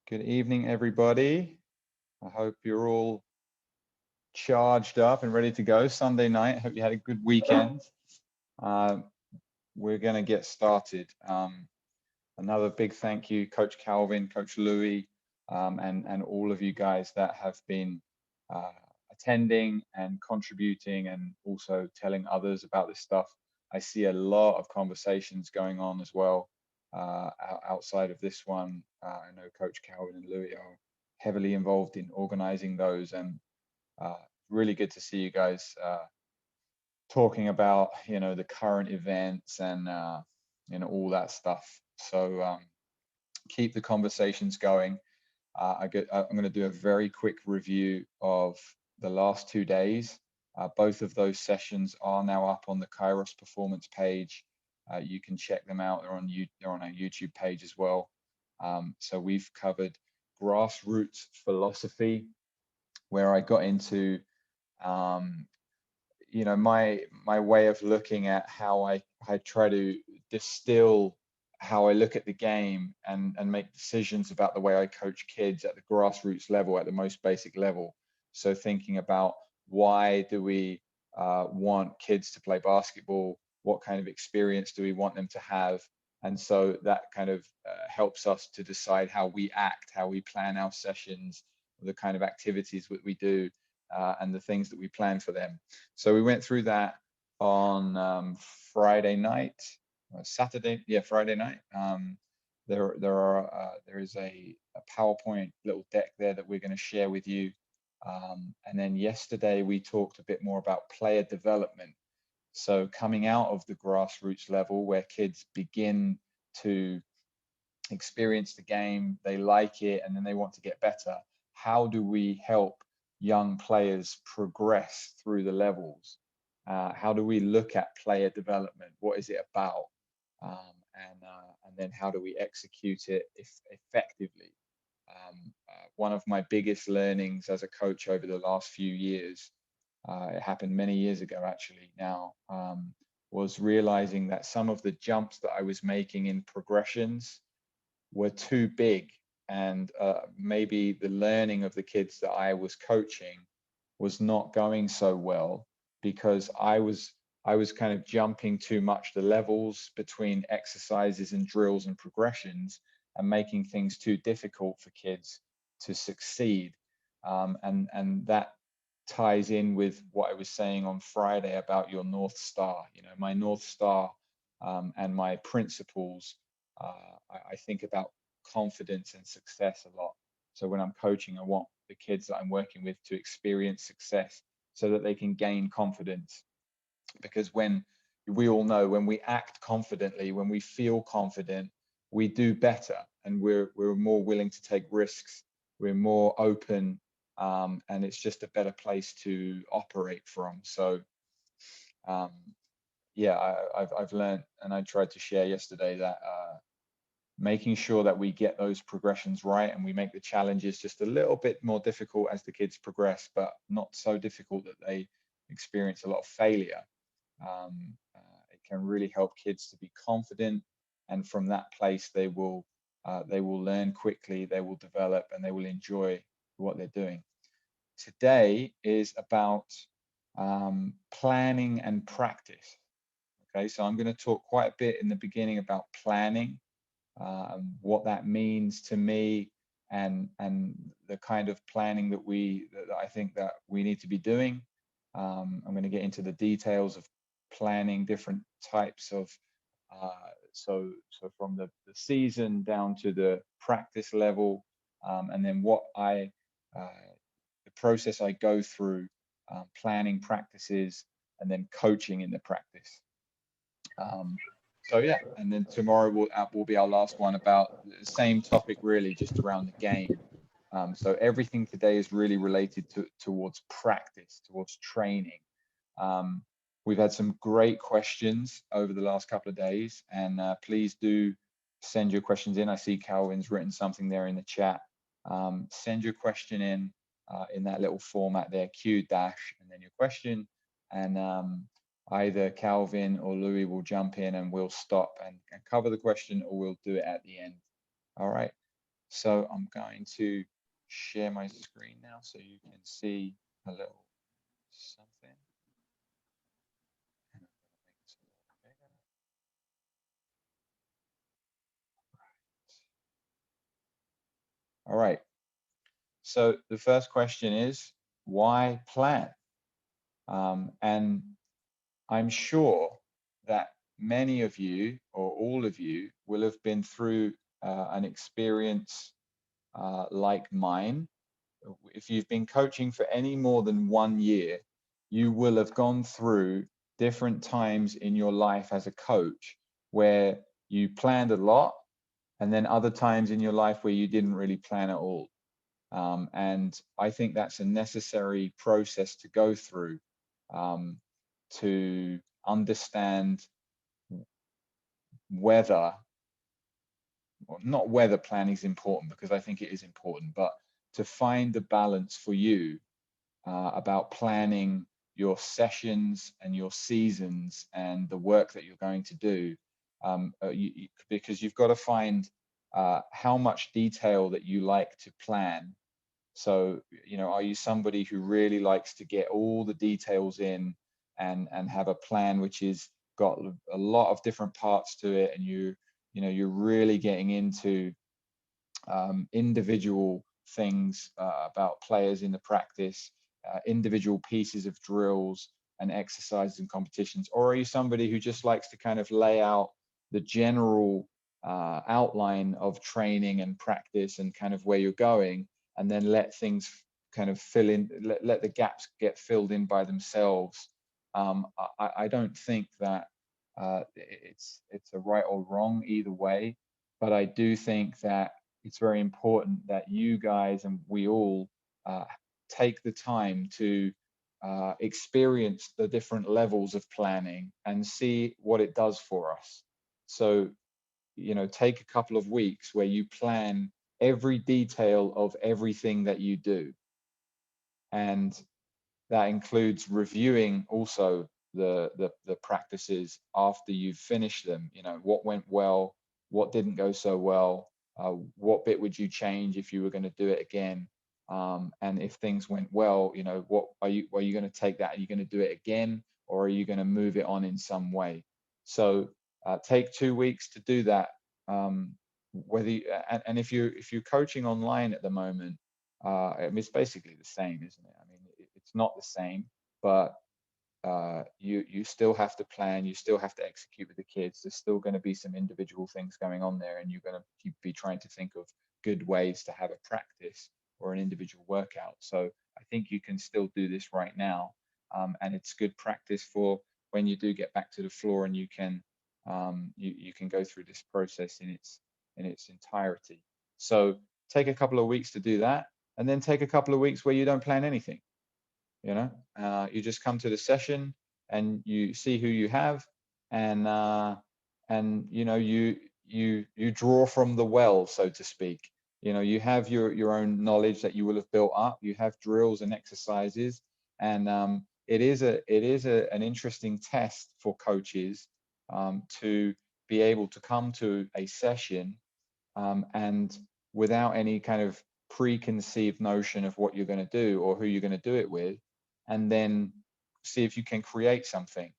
Good evening, everybody. I hope you're all charged up and ready to go Sunday night. I hope you had a good weekend. Uh, we're going to get started. Another big thank you, Coach Calvin, Coach Louis, and all of you guys that have been uh, attending and contributing and also telling others about this stuff. I see a lot of conversations going on as well outside of this one. I know Coach Calvin and Louis are heavily involved in organizing those, and really good to see you guys talking about the current events and all that stuff. So keep the conversations going. I'm going to do a very quick review of the last 2 days. Both of those sessions are now up on the Kairos Performance page. You can check them out. They're on our YouTube page as well. So we've covered grassroots philosophy, where I got into my way of looking at how I try to distill how I look at the game and make decisions about the way I coach kids at the grassroots level, at the most basic level. So thinking about, why do we want kids to play basketball? What kind of experience do we want them to have? And so that kind of helps us to decide how we act, how we plan our sessions, the kind of activities that we do, and the things that we plan for them. So we went through that on Friday night, Friday night. There is a PowerPoint little deck there that we're going to share with you. And then yesterday we talked a bit more about player development. So coming out of the grassroots level, where kids begin to experience the game, they like it, and then they want to get better. How do we help young players progress through the levels? How do we look at player development? What is it about? And then how do we execute it effectively? One of my biggest learnings as a coach over the last few years, it happened many years ago actually now, was realizing that some of the jumps that I was making in progressions were too big, and maybe the learning of the kids that I was coaching was not going so well, because I was kind of jumping too much the levels between exercises and drills and progressions, and making things too difficult for kids to succeed. And that ties in with what I was saying on Friday about your North Star. My North Star, and my principles. I think about confidence and success a lot. So when I'm coaching, I want the kids that I'm working with to experience success so that they can gain confidence. Because we all know, when we act confidently, when we feel confident, we do better, and we're more willing to take risks. We're more open, and it's just a better place to operate from. So um, yeah, I've learned, and I tried to share yesterday, that making sure that we get those progressions right, and we make the challenges just a little bit more difficult as the kids progress, but not so difficult that they experience a lot of failure. It can really help kids to be confident, and from that place they will learn quickly, they will develop, and they will enjoy what they're doing. Today is about planning and practice. Okay, so I'm going to talk quite a bit in the beginning about planning, what that means to me, and the kind of planning that I think that we need to be doing. I'm going to get into the details of planning different types of so from the season down to the practice level, and then the process I go through, planning practices and then coaching in the practice. So yeah, and then tomorrow will be our last one, about the same topic really, just around the game. So everything today is really related towards practice, towards training. We've had some great questions over the last couple of days, and please do send your questions in. I see Calvin's written something there in the chat. Send your question in that little format there, Q dash, and then your question, and either Calvin or Louis will jump in and we'll stop and cover the question, or we'll do it at the end. All right. So I'm going to share my screen now so you can see a little something. And I'm going to make this a little bigger. All right. So the first question is, why plan? And I'm sure that many of you or all of you will have been through an experience like mine. If you've been coaching for any more than 1 year, you will have gone through different times in your life as a coach where you planned a lot, and then other times in your life where you didn't really plan at all. And I think that's a necessary process to go through um, to understand whether, well, not whether planning is important, because I think it is important, but to find the balance for you about planning your sessions and your seasons and the work that you're going to do, because you've got to find how much detail that you like to plan. So, are you somebody who really likes to get all the details in and have a plan which is got a lot of different parts to it, and you're really getting into individual things about players in the practice, individual pieces of drills and exercises and competitions? Or are you somebody who just likes to kind of lay out the general outline of training and practice and kind of where you're going, and then let things kind of fill in, let the gaps get filled in by themselves? I don't think that it's a right or wrong either way, but I do think that it's very important that you guys and we all take the time to experience the different levels of planning and see what it does for us. So, take a couple of weeks where you plan every detail of everything that you do. And that includes reviewing also the practices after you've finished them. What went well, what didn't go so well, what bit would you change if you were going to do it again? And if things went well, what are you going to take that? Are you going to do it again, or are you going to move it on in some way? So take 2 weeks to do that. Whether you, and if you're coaching online at the moment, I mean, it's basically the same, isn't it? I mean, it's not the same, but you still have to plan, you still have to execute with the kids. There's still going to be some individual things going on there, and you're going to be trying to think of good ways to have a practice or an individual workout. So I think you can still do this right now, and it's good practice for when you do get back to the floor, and you can you can go through this process in its entirety. So take a couple of weeks to do that, and then take a couple of weeks where you don't plan anything. You just come to the session and you see who you have, and you draw from the well, so to speak. You have your own knowledge that you will have built up. You have drills and exercises, and an interesting test for coaches to be able to come to a session and without any kind of preconceived notion of what you're going to do or who you're going to do it with, and then see if you can create something.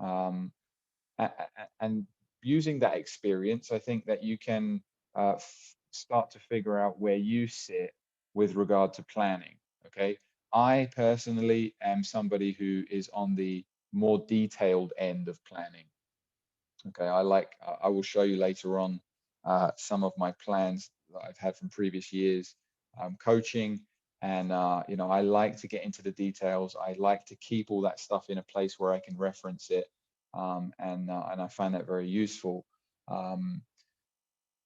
Um, and using that experience, I think that you can start to figure out where you sit with regard to planning. Okay. I personally am somebody who is on the more detailed end of planning. Okay, I will show you later on some of my plans that I've had from previous years coaching. And, I like to get into the details. I like to keep all that stuff in a place where I can reference it. And I find that very useful. And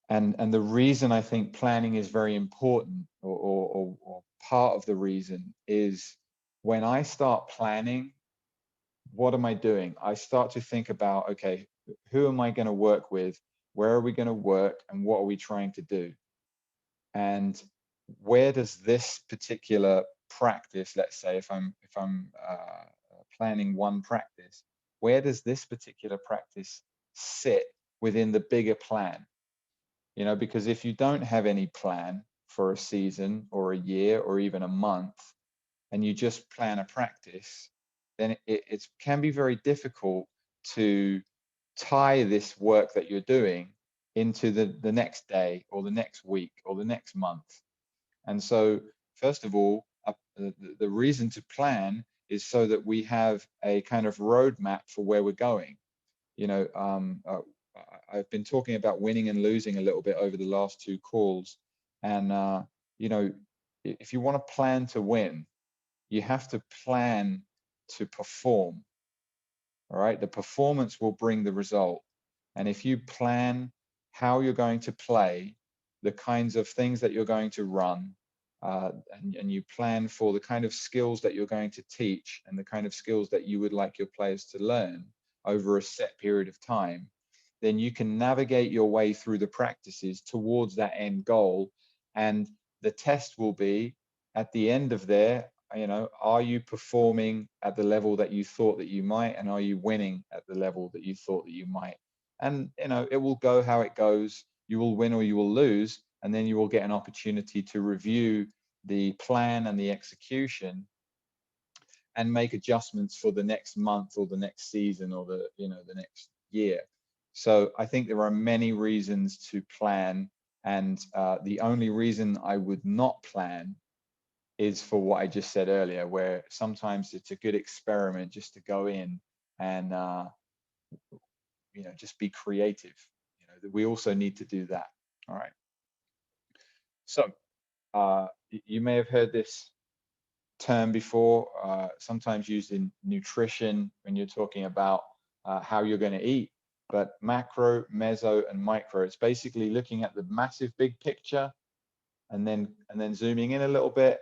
the reason I think planning is very important, or part of the reason, is when I start planning, what am I doing? I start to think about, okay, who am I going to work with? Where are we going to work? And what are we trying to do? And where does this particular practice, let's say, if I'm planning one practice, where does this particular practice sit within the bigger plan? because if you don't have any plan for a season or a year or even a month, and you just plan a practice, then it can be very difficult to tie this work that you're doing into the next day or the next week or the next month. And so, first of all, the reason to plan is so that we have a kind of roadmap for where we're going. You know, I've been talking about winning and losing a little bit over the last two calls, and you know, if you want to plan to win, you have to plan to perform. All right, the performance will bring the result. And if you plan how you're going to play, the kinds of things that you're going to run, and you plan for the kind of skills that you're going to teach and the kind of skills that you would like your players to learn over a set period of time, then you can navigate your way through the practices towards that end goal. And the test will be at the end of there, are you performing at the level that you thought that you might, and are you winning at the level that you thought that you might? And it will go how it goes. You will win or you will lose, and then you will get an opportunity to review the plan and the execution and make adjustments for the next month or the next season or the next year. So I think there are many reasons to plan, and the only reason I would not plan is for what I just said earlier, where sometimes it's a good experiment just to go in and just be creative. We also need to do that. All right. So you may have heard this term before, sometimes used in nutrition when you're talking about how you're going to eat. But macro, meso, and micro, it's basically looking at the massive big picture and then zooming in a little bit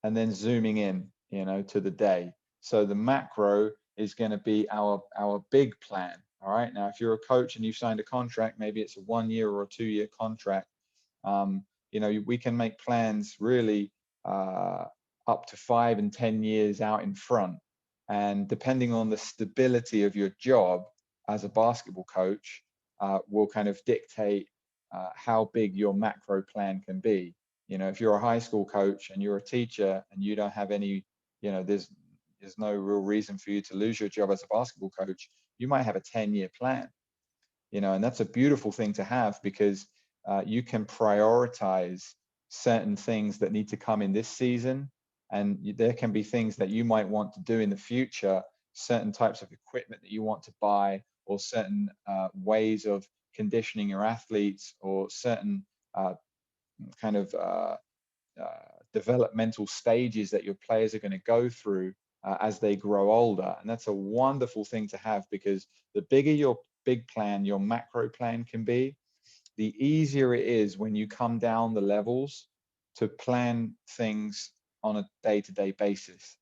and then zooming in, to the day. So the macro is going to be our big plan. All right. Now, if you're a coach and you've signed a contract, maybe it's a 1 year or a 2 year contract. We can make plans really up to 5 and 10 years out in front. And depending on the stability of your job as a basketball coach, will kind of dictate how big your macro plan can be. If you're a high school coach and you're a teacher and you don't have any, there's no real reason for you to lose your job as a basketball coach, you might have a 10-year plan, and that's a beautiful thing to have, because you can prioritize certain things that need to come in this season, and there can be things that you might want to do in the future, certain types of equipment that you want to buy, or certain ways of conditioning your athletes, or certain kind of developmental stages that your players are going to go through as they grow older. And that's a wonderful thing to have, because the bigger your big plan, your macro plan can be, the easier it is when you come down the levels to plan things on a day-to-day basis,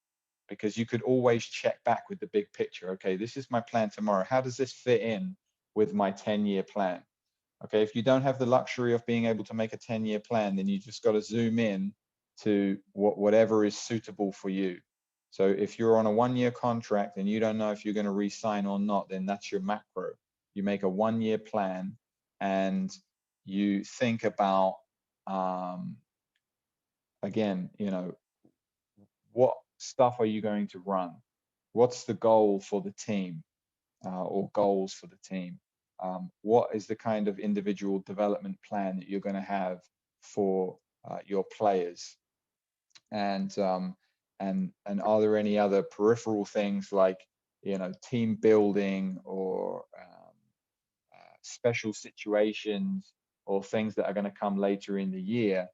because you could always check back with the big picture. Okay, this is my plan tomorrow. How does this fit in with my 10-year plan? Okay, if you don't have the luxury of being able to make a 10-year plan, then you just got to zoom in to whatever is suitable for you. So if you're on a 1-year contract and you don't know if you're going to re-sign or not, then that's your macro. You make a 1-year plan and you think about, again, what stuff are you going to run? What's the goal for the team, or goals for the team? What is the kind of individual development plan that you're going to have for your players? And are there any other peripheral things like team building, or special situations, or things that are going to come later in the year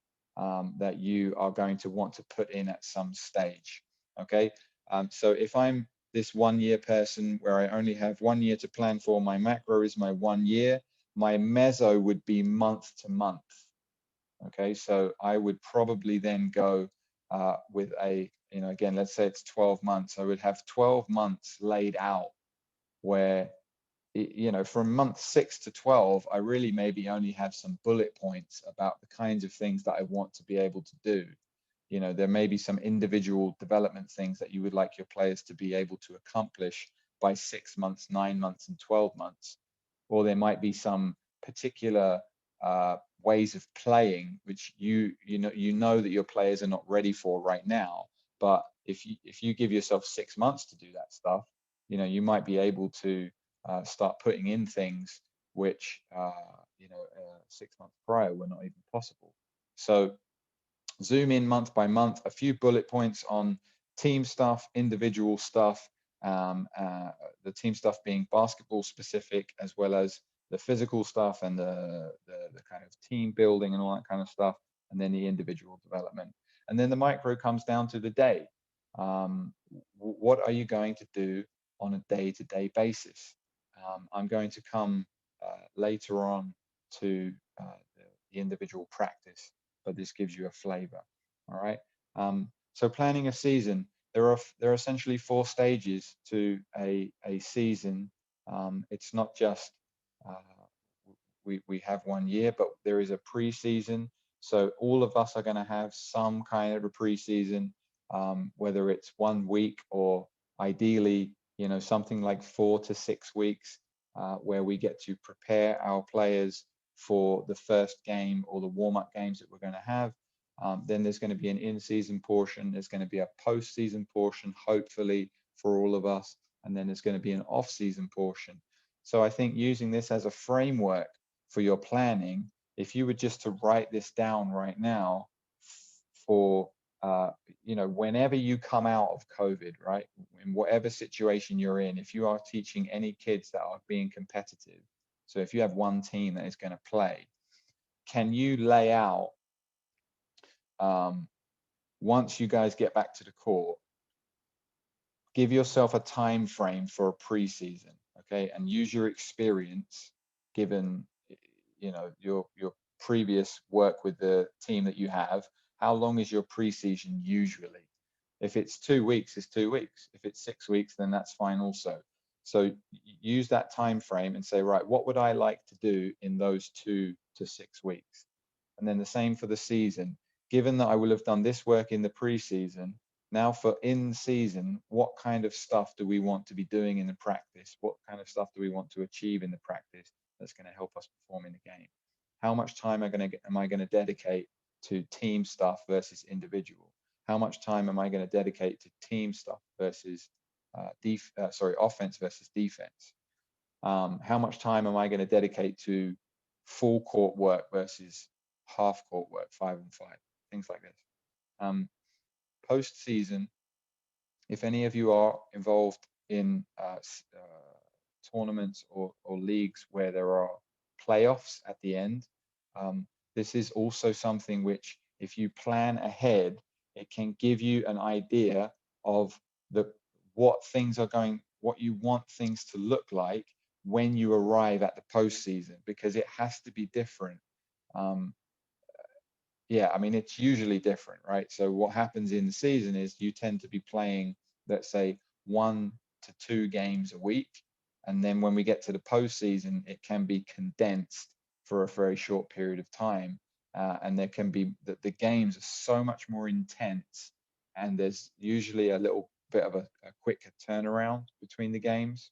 that you are going to want to put in at some stage? Okay, so if I'm this 1-year person where I only have 1 year to plan for, my macro is my 1 year, my meso would be month to month. Okay, so I would probably then go with a, again, let's say it's 12 months. I would have 12 months laid out where, from month 6 to 12, I really maybe only have some bullet points about the kinds of things that I want to be able to do. There may be some individual development things that you would like your players to be able to accomplish by 6 months, 9 months, and 12 months. Or there might be some particular ways of playing, which you know that your players are not ready for right now. But if you give yourself 6 months to do that stuff, you might be able to start putting in things which 6 months prior were not even possible. So zoom in month by month, a few bullet points on team stuff, individual stuff, the team stuff being basketball specific, as well as the physical stuff and the kind of team building and all that kind of stuff, and then the individual development. And then the micro comes down to the day. What are you going to do on a day-to-day basis? I'm going to come later on to the individual practice, but this gives you a flavor. All right. So planning a season, there are essentially 4 stages to a season. It's not just we have 1 year, but there is a pre-season. So all of us are going to have some kind of a pre-season, whether it's 1 week or ideally, something like 4 to 6 weeks, where we get to prepare our players for the first game or the warm-up games that we're going to have. Then there's going to be an in-season portion. There's going to be a post-season portion, hopefully for all of us. And then there's going to be an off-season portion. So I think using this as a framework for your planning, if you were just to write this down right now for, whenever you come out of COVID, right, in whatever situation you're in, if you are teaching any kids that are being competitive, so if you have one team that is going to play, can you lay out, once you guys get back to the court, give yourself a time frame for a preseason, okay, and use your experience, given your previous work with the team that you have. How long is your preseason usually? If it's 2 weeks, it's 2 weeks. If it's 6 weeks, then that's fine also. So use that time frame and say, right, what would I like to do in those 2 to 6 weeks? And then the same for the season. Given that I will have done this work in the preseason, now for in season, what kind of stuff do we want to be doing in the practice? What kind of stuff do we want to achieve in the practice that's going to help us perform in the game? How much time am I going to dedicate to team stuff versus individual? How much time am I going to dedicate to team stuff versus offense versus defense? How much time am I going to dedicate to full court work versus half court work, 5-on-5, things like this. Post season, if any of you are involved in tournaments or leagues where there are playoffs at the end, this is also something which, if you plan ahead, it can give you an idea of what you want things to look like when you arrive at the postseason, because it has to be different. Yeah, I mean, it's usually different, right? So what happens in the season is you tend to be playing, let's say, 1 to 2 games a week. And then when we get to the postseason, it can be condensed for a very short period of time. And there can be, the games are so much more intense. And there's usually a little bit of a quicker turnaround between the games.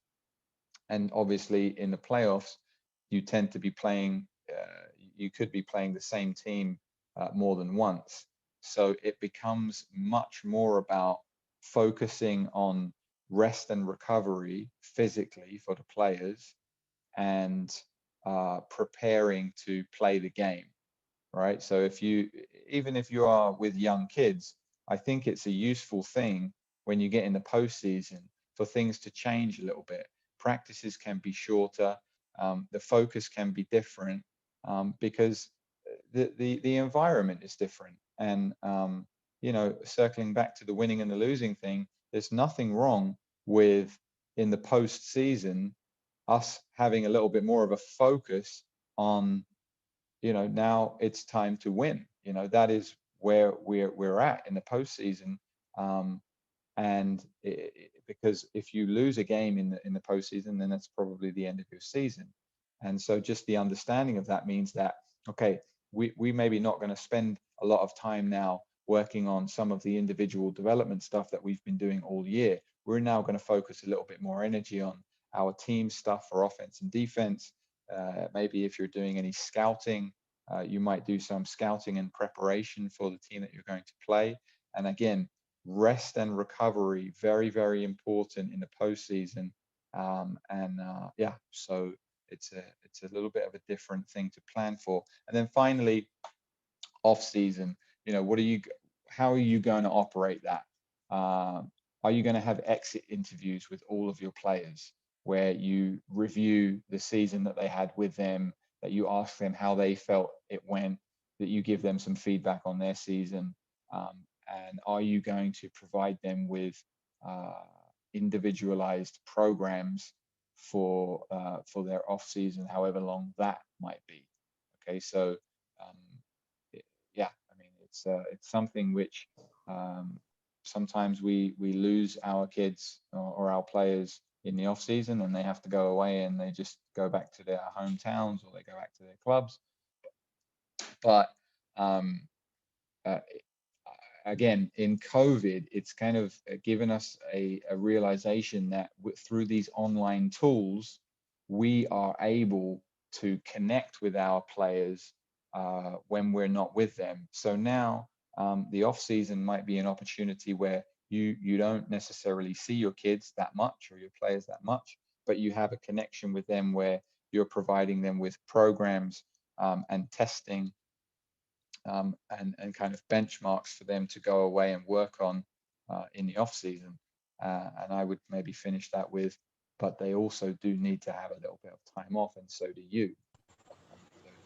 And obviously in the playoffs, you tend to be playing, you could be playing the same team more than once. So it becomes much more about focusing on rest and recovery physically for the players, and preparing to play the game, right? So even if you are with young kids, I think it's a useful thing when you get in the postseason for things to change a little bit. Practices can be shorter, the focus can be different, because the environment is different. And circling back to the winning and the losing thing, there's nothing wrong with, in the postseason, us having a little bit more of a focus on, now it's time to win. That is where we're at in the postseason. And because if you lose a game in the postseason, then that's probably the end of your season. And so just the understanding of that means that, okay, we maybe not going to spend a lot of time now working on some of the individual development stuff that we've been doing all year. We're now going to focus a little bit more energy on our team stuff for offense and defense. Maybe if you're doing any scouting, You might do some scouting and preparation for the team that you're going to play. And again, rest and recovery, very, very important in the postseason. Yeah, so it's a little bit of a different thing to plan for. And then finally, off season, how are you going to operate that? Are you going to have exit interviews with all of your players where you review the season that they had with them, that you ask them how they felt it went, that you give them some feedback on their season? And are you going to provide them with individualized programs for their off season, however long that might be? Okay, so yeah, I mean, it's something which sometimes we lose our kids or our players in the off season, and they have to go away and they just go back to their hometowns or they go back to their clubs. But um, uh, again, in COVID, it's kind of given us a realization that through these online tools, we are able to connect with our players when we're not with them. So now the off season might be an opportunity where you don't necessarily see your kids that much or your players that much, but you have a connection with them where you're providing them with programs and testing and kind of benchmarks for them to go away and work on in the off season. And I would maybe finish that with, but they also do need to have a little bit of time off, and so do you.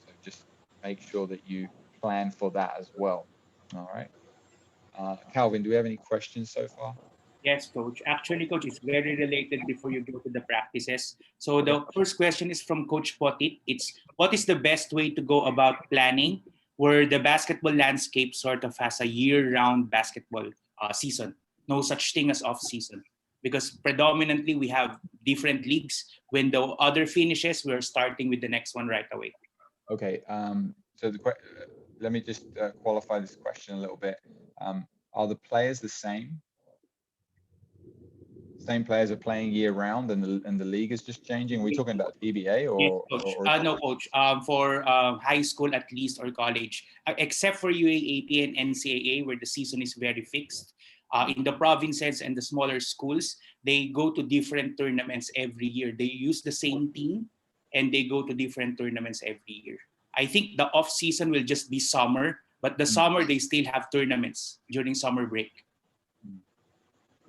So just make sure that you plan for that as well. All right. Calvin, do we have any questions so far? Yes, coach. Actually, coach, it's very related before you go to the practices. So Okay. the first question is from Coach Potit. It's what is the best way to go about planning where the basketball landscape sort of has a year-round basketball season? No such thing as off-season. Because predominantly we have different leagues. When the other finishes, we're starting with the next one right away. Okay. So let me just qualify this question a little bit. Are the players the same? Same players are playing year round, and the league is just changing? Are we talking about PBA Yes, coach. or No, coach. For high school at least or college, except for UAAP and NCAA, where the season is very fixed. In the provinces and the smaller schools, they go to different tournaments every year. They use the same team, and they go to different tournaments every year. I think the off season will just be summer, but the summer they still have tournaments during summer break.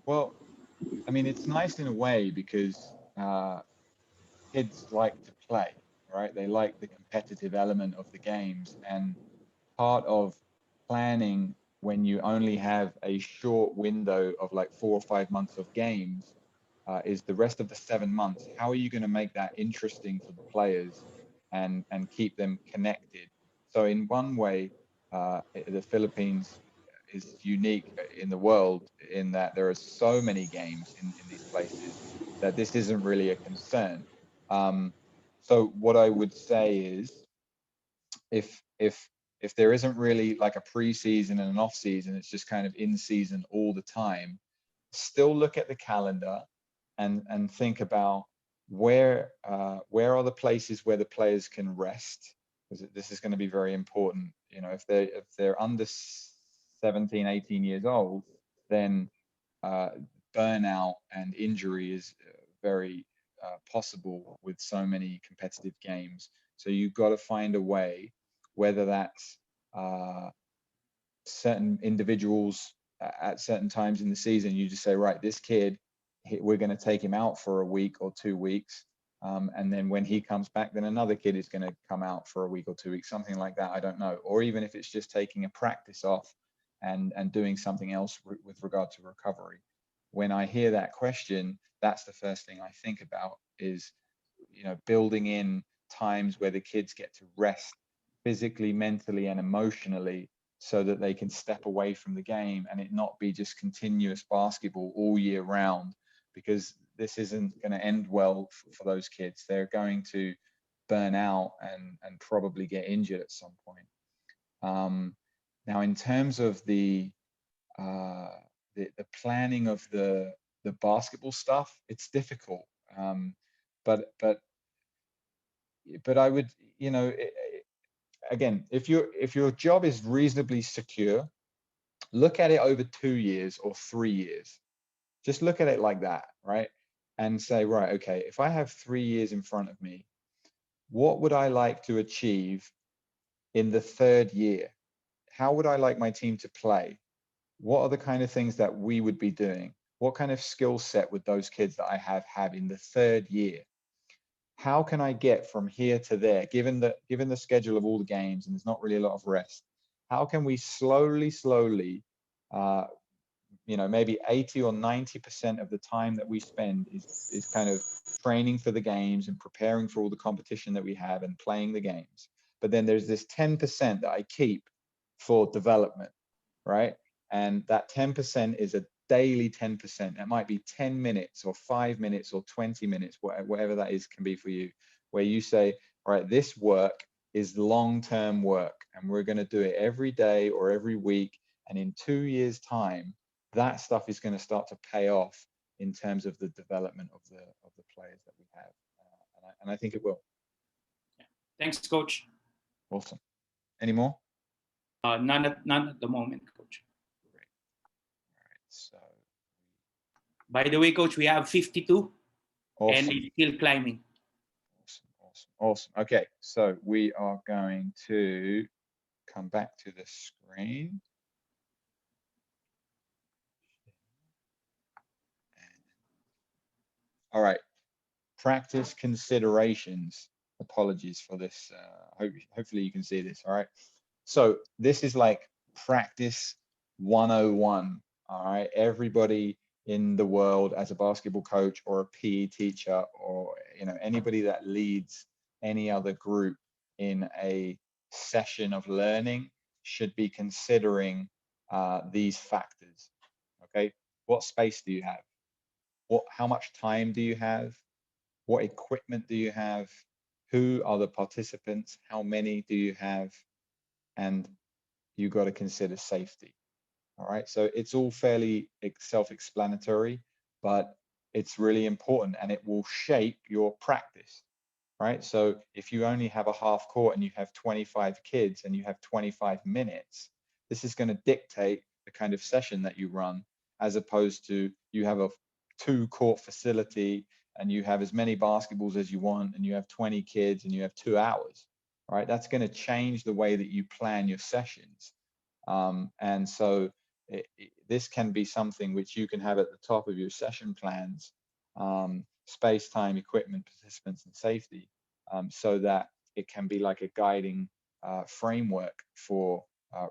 Well, I mean, it's nice in a way because kids like to play, right? They like the competitive element of the games. And part of planning when you only have a short window of like 4 or 5 months of games is the rest of the 7 months. How are you going to make that interesting for the players and keep them connected? So in one way, the Philippines is unique in the world in that there are so many games in these places that this isn't really a concern. Um, so what I would say is if there isn't really like a preseason and an off season, it's just kind of in season all the time, still look at the calendar and think about where are the places where the players can rest, because this is going to be very important. You know, if they're under 17, 18 years old, then uh, burnout and injury is very possible with so many competitive games. So you've got to find a way, whether that's certain individuals at certain times in the season, you just say, right, this kid, we're going to take him out for a week or 2 weeks. And then when he comes back, then another kid is going to come out for a week or 2 weeks, something like that. I don't know. Or even if it's just taking a practice off and doing something else with regard to recovery. When I hear that question, that's the first thing I think about is, building in times where the kids get to rest physically, mentally, and emotionally so that they can step away from the game and it not be just continuous basketball all year round, because this isn't going to end well for those kids. They're going to burn out and probably get injured at some point. Now, in terms of the planning of the basketball stuff, it's difficult. But I would, again, if your job is reasonably secure, look at it over 2 years or 3 years. Just look at it like that, right? And say, right, okay, if I have 3 years in front of me, what would I like to achieve in the 3rd year? How would I like my team to play? What are the kind of things that we would be doing? What kind of skill set would those kids that I have in the 3rd year? How can I get from here to there, given the schedule of all the games and there's not really a lot of rest? How can we slowly, maybe 80 or 90% of the time that we spend is kind of training for the games and preparing for all the competition that we have and playing the games. But then there's this 10% that I keep for development, right? And that 10% is a daily 10%. It might be 10 minutes or 5 minutes or 20 minutes, whatever that is can be for you, where you say, all right, this work is long-term work and we're going to do it every day or every week. And in 2 years' time, that stuff is going to start to pay off in terms of the development of the players that we have. And I think it will. Thanks, Coach. Awesome. Any more? None at the moment, Coach. Great. All right. So, by the way, Coach, we have 52, awesome. and it's still climbing. Awesome. Okay, so we are going to come back to the screen. All right, practice considerations. Apologies for this. Hopefully you can see this. All right, so this is like practice 101. All right, everybody in the world as a basketball coach or a PE teacher, or anybody that leads any other group in a session of learning should be considering these factors. Okay, what space do you have? How much time do you have? What equipment do you have? Who are the participants? How many do you have? And you got to consider safety. All right, so it's all fairly self-explanatory, but it's really important and it will shape your practice, right? So if you only have a half court and you have 25 kids and you have 25 minutes, this is going to dictate the kind of session that you run, as opposed to you have a 2-court facility and you have as many basketballs as you want and you have 20 kids and you have 2 hours, right? That's going to change the way that you plan your sessions. And so this can be something which you can have at the top of your session plans, space, time, equipment, participants, and safety, so that it can be like a guiding framework for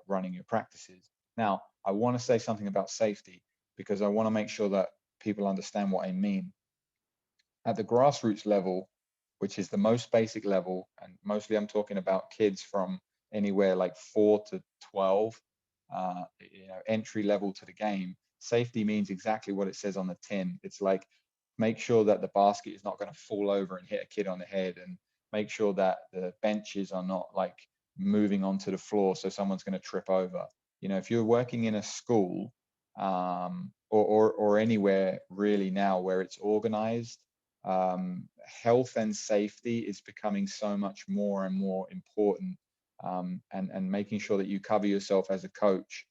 running your practices. Now, I want to say something about safety because I want to make sure that people understand what I mean. At the grassroots level, which is the most basic level, and mostly I'm talking about kids from anywhere like 4 to 12, entry level to the game. Safety means exactly what it says on the tin. It's like, make sure that the basket is not going to fall over and hit a kid on the head, and make sure that the benches are not like moving onto the floor so someone's going to trip over. If you're working in a school or anywhere really now where it's organized, health and safety is becoming so much more and more important, and making sure that you cover yourself as a coach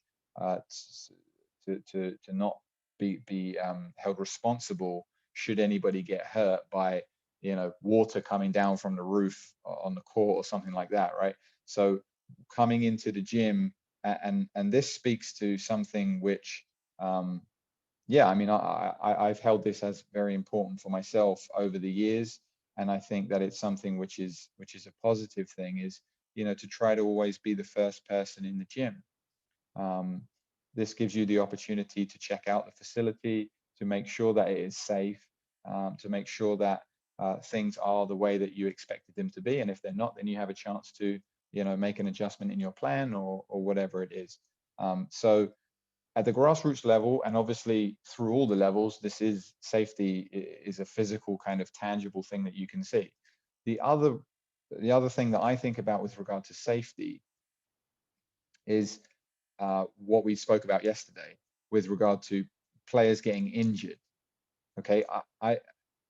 to not be held responsible should anybody get hurt by water coming down from the roof on the court or something like that, right? So coming into the gym, and this speaks to something which yeah, I mean, I've held this as very important for myself over the years, and I think that it's something which is a positive thing, is to try to always be the first person in the gym. This gives you the opportunity to check out the facility, to make sure that it is safe, to make sure that things are the way that you expected them to be, and if they're not, then you have a chance to make an adjustment in your plan or whatever it is. So at the grassroots level, and obviously through all the levels, safety is a physical kind of tangible thing that you can see. The other thing that I think about with regard to safety is what we spoke about yesterday with regard to players getting injured. Okay,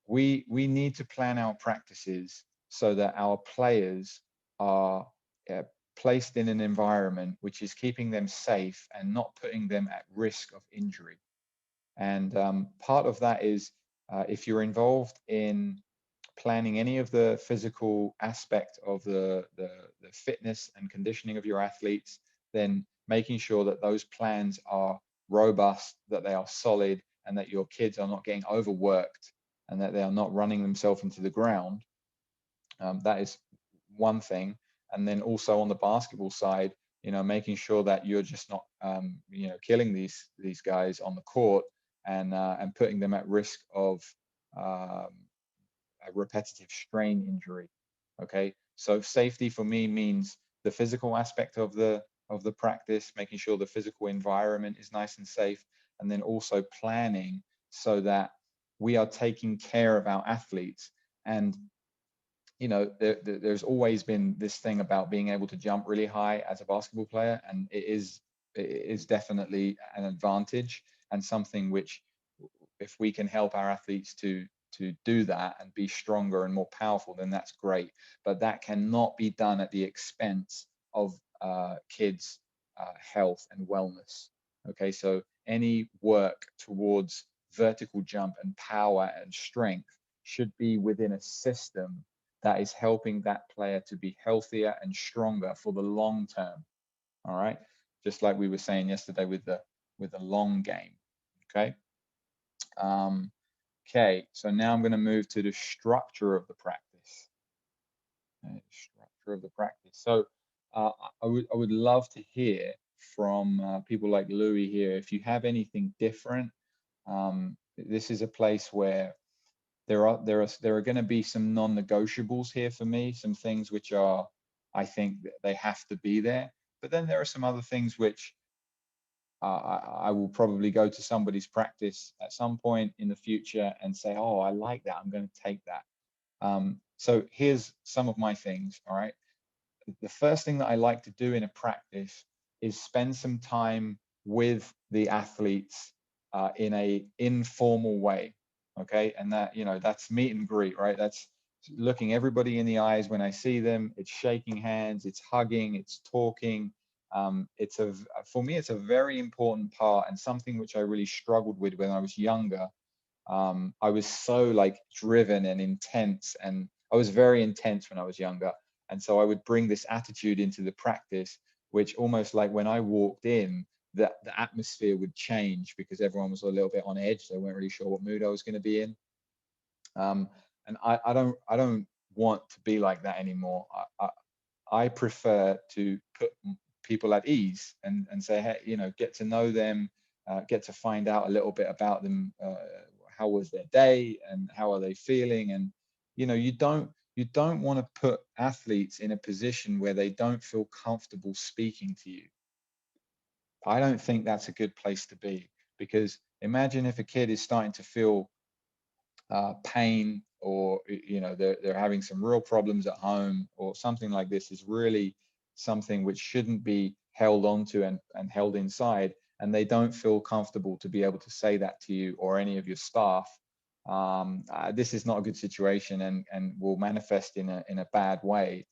we need to plan our practices so that our players are placed in an environment which is keeping them safe and not putting them at risk of injury. And part of that is if you're involved in planning any of the physical aspect of the fitness and conditioning of your athletes, then making sure that those plans are robust, that they are solid, and that your kids are not getting overworked and that they are not running themselves into the ground. That is one thing. And then also on the basketball side, making sure that you're just not, killing these guys on the court and putting them at risk of a repetitive strain injury. Okay, so safety for me means the physical aspect of the practice, making sure the physical environment is nice and safe, and then also planning so that we are taking care of our athletes. And there's always been this thing about being able to jump really high as a basketball player, and it is definitely an advantage and something which, if we can help our athletes to do that and be stronger and more powerful, then that's great. But that cannot be done at the expense of kids' health and wellness. Okay, so any work towards vertical jump and power and strength should be within a system that is helping that player to be healthier and stronger for the long term. All right, just like we were saying yesterday with the long game. Okay. Okay, so now I'm going to move to the structure of the practice. Okay, structure of the practice. So I would love to hear from people like Louis here. If you have anything different, this is a place where there are going to be some non-negotiables here for me, some things which are, I think they have to be there. But then there are some other things which I will probably go to somebody's practice at some point in the future and say, oh, I like that, I'm going to take that. So here's some of my things. All right. The first thing that I like to do in a practice is spend some time with the athletes in a informal way. Okay. And that, that's meet and greet, right? That's looking everybody in the eyes when I see them. It's shaking hands, it's hugging, it's talking. For me, it's a very important part and something which I really struggled with when I was younger. I was so like driven and intense, and I was very intense when I was younger. And so I would bring this attitude into the practice, which almost like when I walked in, the atmosphere would change because everyone was a little bit on edge. They weren't really sure what mood I was going to be in. And I don't want to be like that anymore. I prefer to put people at ease and say, hey, get to know them, get to find out a little bit about them. How was their day and how are they feeling? And you don't want to put athletes in a position where they don't feel comfortable speaking to you. I don't think that's a good place to be, because imagine if a kid is starting to feel pain, or they're having some real problems at home, or something like this is really something which shouldn't be held onto and held inside, and they don't feel comfortable to be able to say that to you or any of your staff. This is not a good situation and will manifest in a bad way.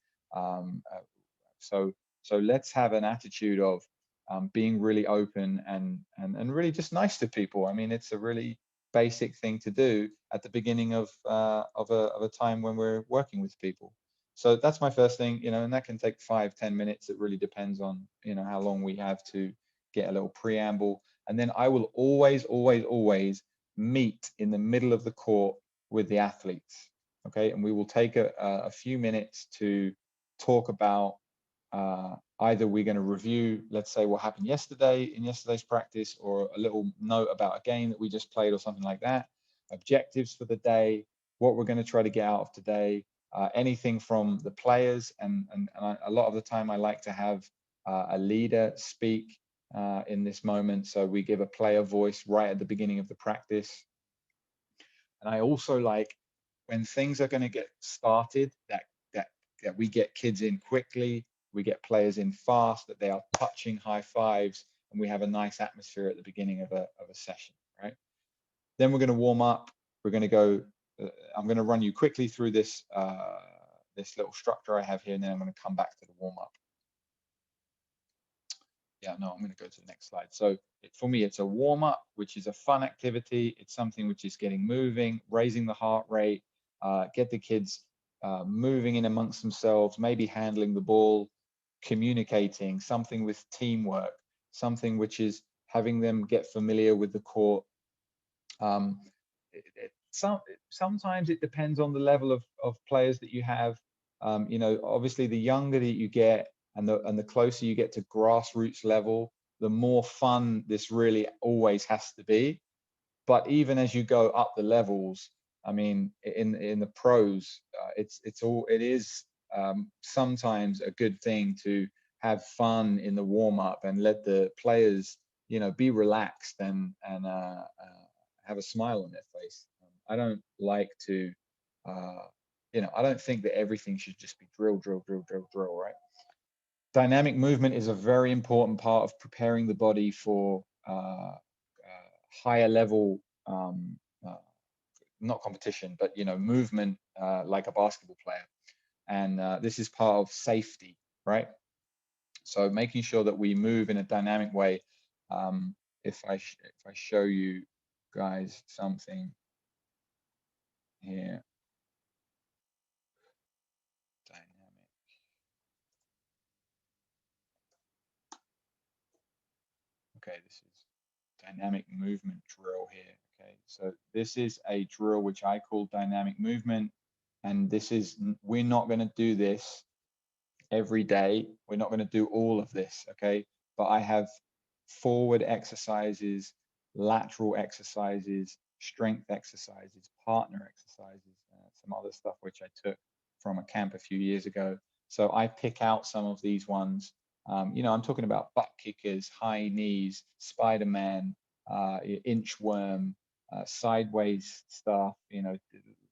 So let's have an attitude of being really open and really just nice to people. I mean, it's a really basic thing to do at the beginning of a time when we're working with people. So that's my first thing, and that can take 5-10 minutes. It really depends on how long we have to get a little preamble. And then I will always meet in the middle of the court with the athletes. Okay, and we will take a few minutes to talk about either we're going to review, let's say, what happened yesterday in yesterday's practice, or a little note about a game that we just played or something like that, objectives for the day, what we're going to try to get out of today, anything from the players. And a lot of the time I like to have a leader speak in this moment. So we give a player voice right at the beginning of the practice. And I also like when things are going to get started, that we get kids in quickly, we get players in fast, that they are touching high fives, and we have a nice atmosphere at the beginning of a session, right? Then we're going to warm up. We're going to go, I'm going to run you quickly through this little structure I have here, and then I'm going to come back to the warm up. yeah, no, I'm going to go to the next slide. So for me, it's a warm up, which is a fun activity. It's something which is getting moving, raising the heart rate, get the kids moving in amongst themselves, maybe handling the ball, communicating, something with teamwork, something which is having them get familiar with the court. Um, Sometimes it depends on the level of players that you have. You know, obviously the younger that you get and the closer you get to grassroots level, the more fun this really always has to be. But even as you go up the levels, I mean, in the pros, it is sometimes a good thing to have fun in the warm up and let the players, you know, be relaxed and have a smile on their face. I don't like to, you know, I don't think that everything should just be drill, drill, drill, drill, drill, right? Dynamic movement is a very important part of preparing the body for higher level, not competition, but you know, movement like a basketball player. And this is part of safety, right? So making sure that we move in a dynamic way. If I show you guys something here, dynamic. Okay, this is dynamic movement drill here. Okay, so this is a drill which I call dynamic movement, and this is, we're not going to do this every day. We're not going to do all of this, okay? But I have forward exercises, lateral exercises, strength exercises, partner exercises, some other stuff which I took from a camp a few years ago. So I pick out some of these ones. You know, I'm talking about butt kickers, high knees, Spider-Man, inchworm, sideways stuff, you know,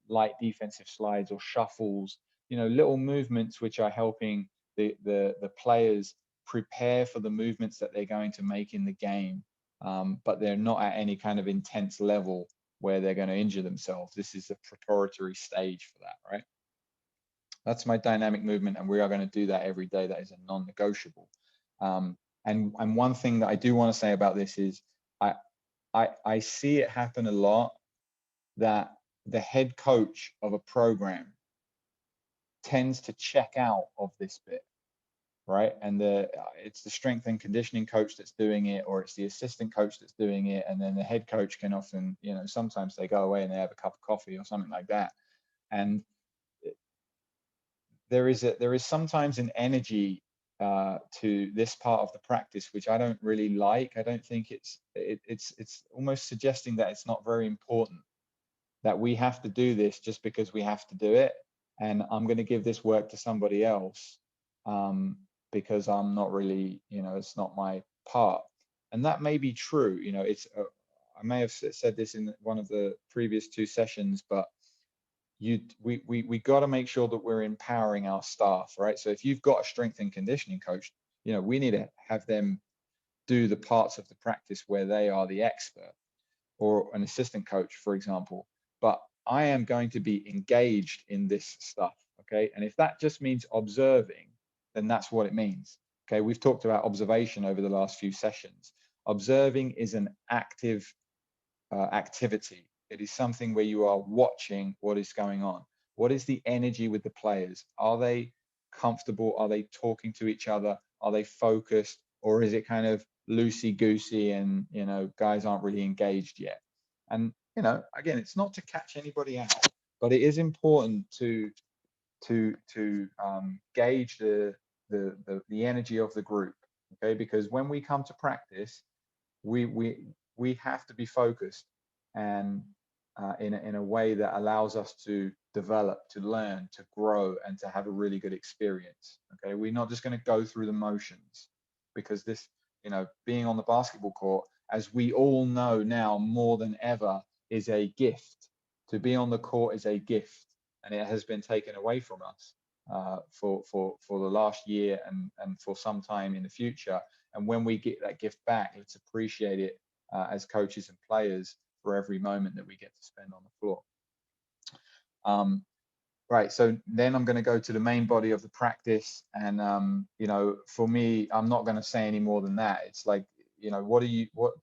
light defensive slides or shuffles, you know, little movements which are helping the players prepare for the movements that they're going to make in the game, but they're not at any kind of intense level where they're going to injure themselves. This is a preparatory stage for that, right? That's my dynamic movement, and we are going to do that every day. That is a non-negotiable. And one thing that I do want to say about this is I see it happen a lot that the head coach of a program tends to check out of this bit, right? And it's the strength and conditioning coach that's doing it, or it's the assistant coach that's doing it, and then the head coach can often, you know, sometimes they go away and they have a cup of coffee or something like that. And there is sometimes an energy to this part of the practice which I don't really like. I don't think it's almost suggesting that it's not very important, that we have to do this just because we have to do it, and I'm going to give this work to somebody else because I'm not really, you know, it's not my part. And that may be true, you know, I may have said this in one of the previous two sessions, but we got to make sure that we're empowering our staff, right? So if you've got a strength and conditioning coach, you know, we need to have them do the parts of the practice where they are the expert, or an assistant coach, for example. But I am going to be engaged in this stuff, okay? And if that just means observing, then that's what it means, okay? We've talked about observation over the last few sessions. Observing is an active activity. It is something where you are watching what is going on. What is the energy with the players? Are they comfortable? Are they talking to each other? Are they focused? Or is it kind of loosey goosey and, you know, guys aren't really engaged yet? And, you know, again, it's not to catch anybody out, but it is important to gauge the energy of the group, okay? Because when we come to practice, we have to be focused and in a way that allows us to develop, to learn, to grow, and to have a really good experience. Okay, we're not just going to go through the motions, because this, you know, being on the basketball court, as we all know now more than ever, is a gift. To be on the court is a gift, and it has been taken away from us for the last year and for some time in the future. And when we get that gift back, let's appreciate it as coaches and players for every moment that we get to spend on the floor. Right. So then I'm going to go to the main body of the practice. And, you know, for me, I'm not going to say any more than that. It's like, you know, what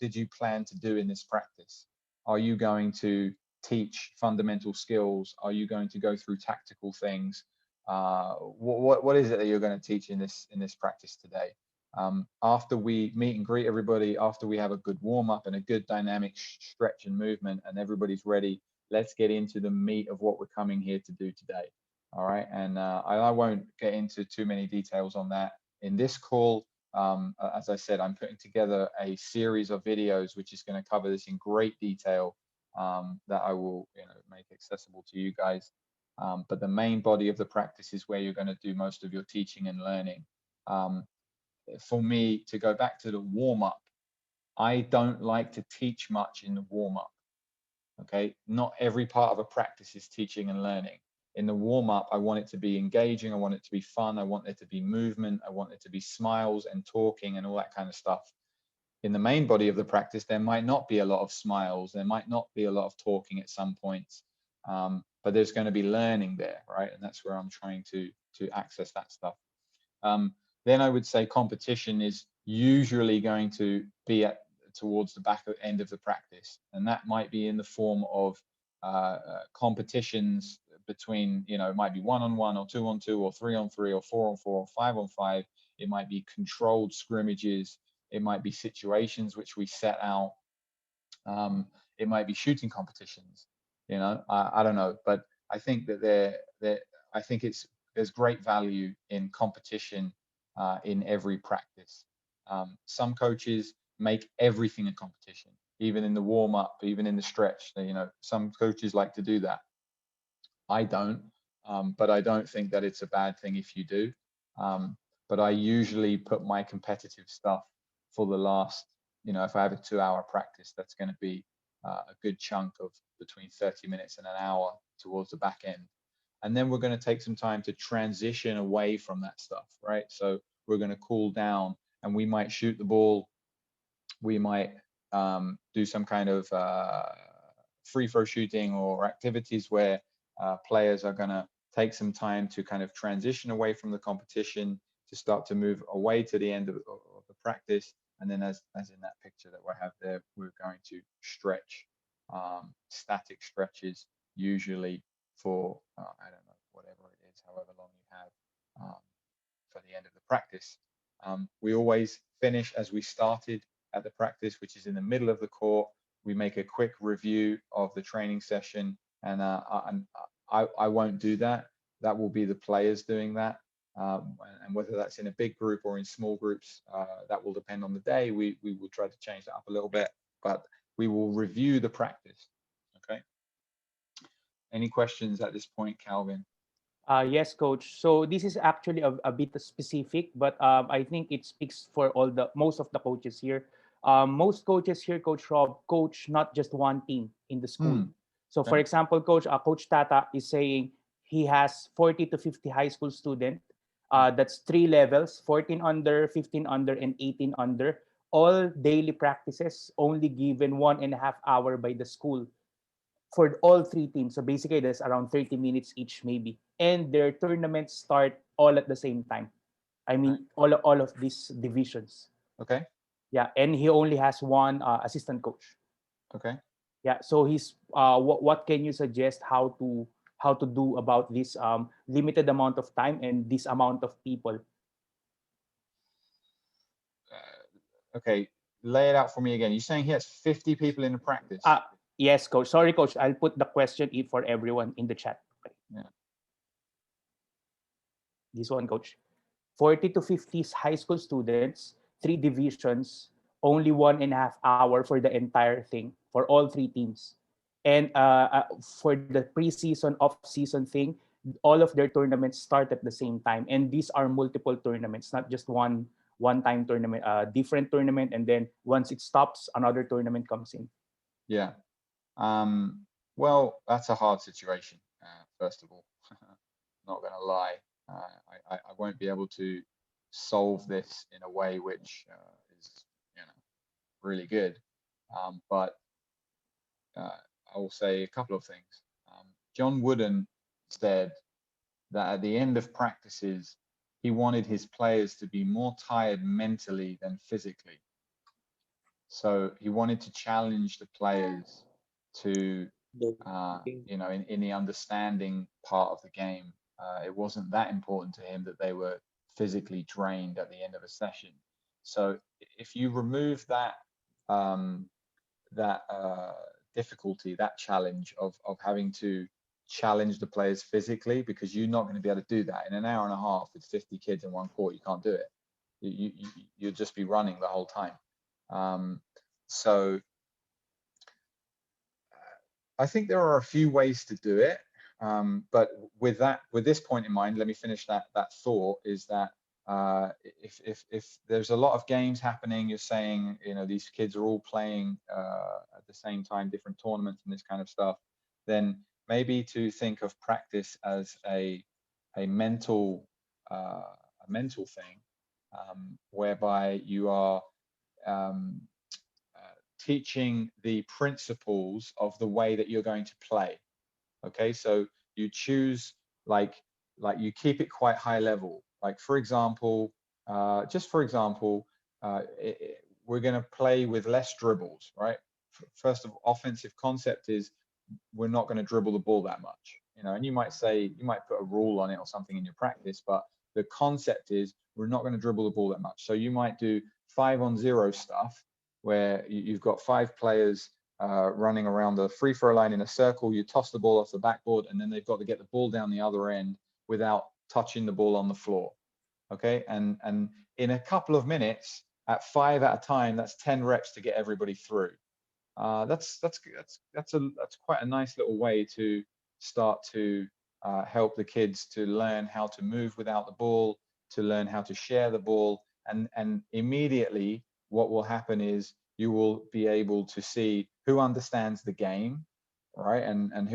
did you plan to do in this practice? Are you going to teach fundamental skills? Are you going to go through tactical things? What is it that you're going to teach in this practice today? After we meet and greet everybody, after we have a good warm up and a good dynamic stretch and movement, and everybody's ready, let's get into the meat of what we're coming here to do today. All right, and I won't get into too many details on that in this call. As I said, I'm putting together a series of videos which is going to cover this in great detail, that I will, you know, make accessible to you guys. But the main body of the practice is where you're going to do most of your teaching and learning. For me, to go back to the warm up, I don't like to teach much in the warm up. Okay, not every part of a practice is teaching and learning. In the warm up, I want it to be engaging, I want it to be fun, I want there to be movement, I want there to be smiles and talking and all that kind of stuff. In the main body of the practice, there might not be a lot of smiles, there might not be a lot of talking at some points, but there's going to be learning there, right? And that's where I'm trying to access that stuff. Then I would say competition is usually going to be towards the back end of the practice, and that might be in the form of competitions between, you know, it might be 1-on-1 or 2-on-2 or 3-on-3 or 4-on-4 or 5-on-5. It might be controlled scrimmages. It might be situations which we set out. It might be shooting competitions. You know, I don't know, but I think that I think there's great value in competition in every practice. Some coaches make everything a competition, even in the warm up, even in the stretch. You know, some coaches like to do that. I don't, but I don't think that it's a bad thing if you do. But I usually put my competitive stuff for the last, you know, if I have a 2-hour practice, that's going to be a good chunk of between 30 minutes and an hour towards the back end. And then we're going to take some time to transition away from that stuff, right? So we're going to cool down, and we might shoot the ball. We might do some kind of free throw shooting or activities where players are going to take some time to kind of transition away from the competition, to start to move away to the end of the practice. And then as in that picture that we have there, we're going to stretch, static stretches, usually for, I don't know, whatever it is, however long you have for the end of the practice. We always finish as we started at the practice, which is in the middle of the court. We make a quick review of the training session, and I won't do that. That will be the players doing that. And whether that's in a big group or in small groups, that will depend on the day. We will try to change that up a little bit, but we will review the practice. Okay. Any questions at this point, Calvin? Yes, coach. So this is actually a bit specific, but I think it speaks for all the most of the coaches here. Most coaches here, Coach Rob, coach not just one team in the school. So, for Okay. example, Coach Tata is saying he has 40 to 50 high school student. That's 3 levels: 14 under, 15 under, and 18 under. All daily practices, only given 1.5 hour by the school for all 3 teams. So basically, there's around 30 minutes each, maybe. And their tournaments start all at the same time. I mean, all of these divisions. Okay. Yeah, and he only has one assistant coach. Okay. Yeah, so he's what can you suggest how to do about this limited amount of time and this amount of people? Okay. Lay it out for me again. You're saying he has 50 people in the practice? Yes, coach. Sorry, coach. I'll put the question for everyone in the chat. Okay. Yeah. This one, coach. 40 to 50 high school students, 3 divisions, only 1.5 hour for the entire thing for all 3 teams. And for the preseason, off-season thing, all of their tournaments start at the same time. And these are multiple tournaments, not just one-time tournament, different tournament. And then once it stops, another tournament comes in. Yeah. Well, that's a hard situation, first of all. Not going to lie. I won't be able to solve this in a way which is, you know, really good. But I will say a couple of things. John Wooden said that at the end of practices, he wanted his players to be more tired mentally than physically. So he wanted to challenge the players to, you know, in the understanding part of the game. It wasn't that important to him that they were physically drained at the end of a session. So if you remove that difficulty, that challenge of having to challenge the players physically, because you're not going to be able to do that in an hour and a half with 50 kids in one court. You can't do it. You'll just be running the whole time. So I think there are a few ways to do it. But with this point in mind, let me finish that thought, is that if there's a lot of games happening, you're saying, you know, these kids are all playing at the same time, different tournaments and this kind of stuff, then maybe to think of practice as a mental thing, whereby you are teaching the principles of the way that you're going to play. Okay, so you choose, like you keep it quite high level. Like, for example, just for example, we're going to play with less dribbles, right? First of all, offensive concept is we're not going to dribble the ball that much, you know. And you might say, you might put a rule on it or something in your practice, but the concept is we're not going to dribble the ball that much. So you might do 5-on-0 stuff, where you've got 5 players running around the free throw line in a circle. You toss the ball off the backboard, and then they've got to get the ball down the other end without touching the ball on the floor. Okay, and in a couple of minutes, at 5 at a time, that's 10 reps to get everybody through. That's quite a nice little way to start to help the kids to learn how to move without the ball, to learn how to share the ball, and immediately what will happen is you will be able to see who understands the game, right? And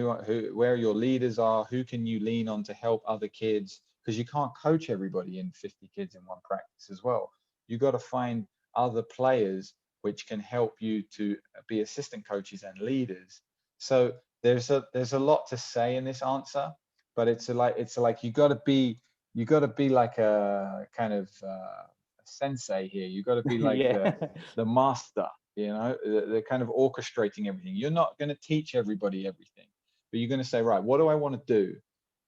where your leaders are, who can you lean on to help other kids, because you can't coach everybody in 50 kids in one practice as well. You got to find other players which can help you to be assistant coaches and leaders. So there's a lot to say in this answer, but it's like you got to be like a kind of sensei here. You got to be like Yeah. the master, you know, the kind of orchestrating everything. You're not going to teach everybody everything, but you're going to say, right, what do I want to do?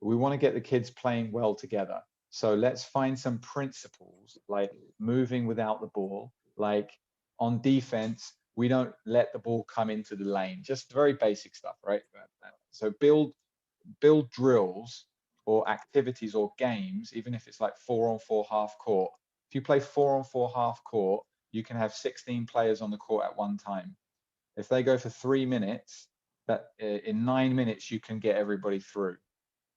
We want to get the kids playing well together. So let's find some principles, like moving without the ball, like on defense, we don't let the ball come into the lane, just very basic stuff, right? So build drills or activities or games, even if it's like 4-on-4 half court. If you play 4-on-4 half court, you can have 16 players on the court at one time. If they go for 3 minutes, that in 9 minutes you can get everybody through,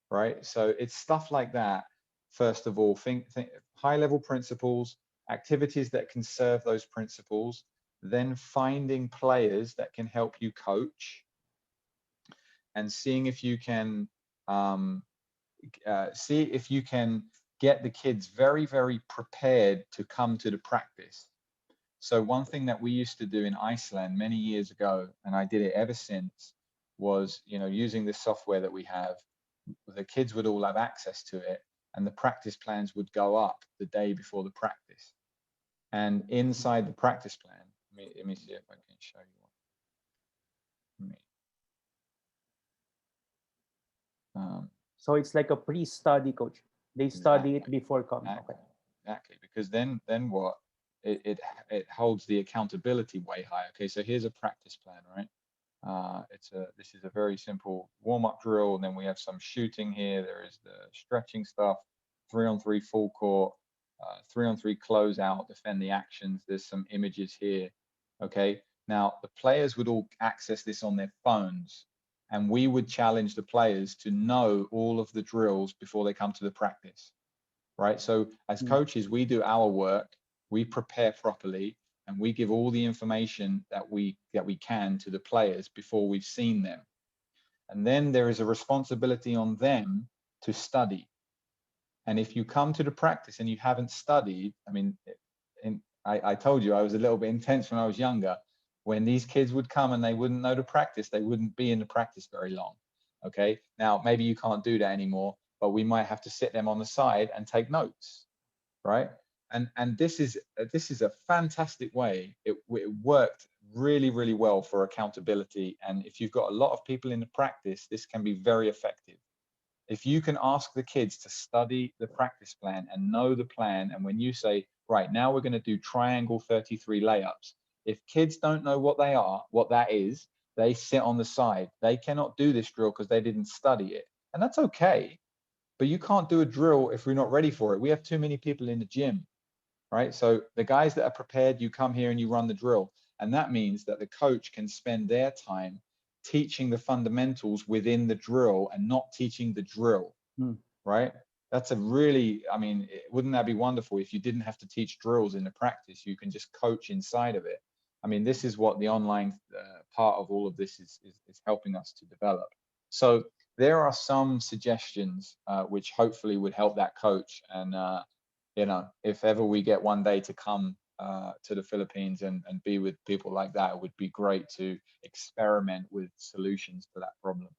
right? So it's stuff like that. First of all, think high level principles, activities that can serve those principles, then finding players that can help you coach, and seeing if you can get the kids very, very prepared to come to the practice. So one thing that we used to do in Iceland many years ago, and I did it ever since, was, you know, using this software that we have, the kids would all have access to it, and the practice plans would go up the day before the practice. And inside the practice plan, let me see if I can show you one. So it's like a pre-study, coach. They study it before coming. Exactly. Because then what? It holds the accountability way higher. Okay, so here's a practice plan, right? This is a very simple warm-up drill, and then we have some shooting here. There is the stretching stuff, 3-on-3 full court, 3-on-3 closeout, defend the actions. There's some images here. Okay, now the players would all access this on their phones, and we would challenge the players to know all of the drills before they come to the practice, right? So as coaches, we do our work, we prepare properly, and we give all the information that we can to the players before we've seen them. And then there is a responsibility on them to study. And if you come to the practice and you haven't studied, I mean, I told you I was a little bit intense when I was younger. When these kids would come and they wouldn't know the practice, they wouldn't be in the practice very long. Okay, now maybe you can't do that anymore, but we might have to sit them on the side and take notes, right? And this is a fantastic way. It worked really, really well for accountability. And if you've got a lot of people in the practice, this can be very effective. If you can ask the kids to study the practice plan and know the plan, and when you say, right, now we're going to do triangle 33 layups, if kids don't know what they are, what that is, they sit on the side. They cannot do this drill because they didn't study it. And that's okay. But you can't do a drill if we're not ready for it. We have too many people in the gym, right? So the guys that are prepared, you come here and you run the drill. And that means that the coach can spend their time teaching the fundamentals within the drill and not teaching the drill, right? That's a really, I mean, wouldn't that be wonderful if you didn't have to teach drills in the practice? You can just coach inside of it. I mean, this is what the online part of all of this is helping us to develop. So there are some suggestions which hopefully would help that coach. And, you know, if ever we get one day to come to the Philippines and be with people like that, it would be great to experiment with solutions to that problem.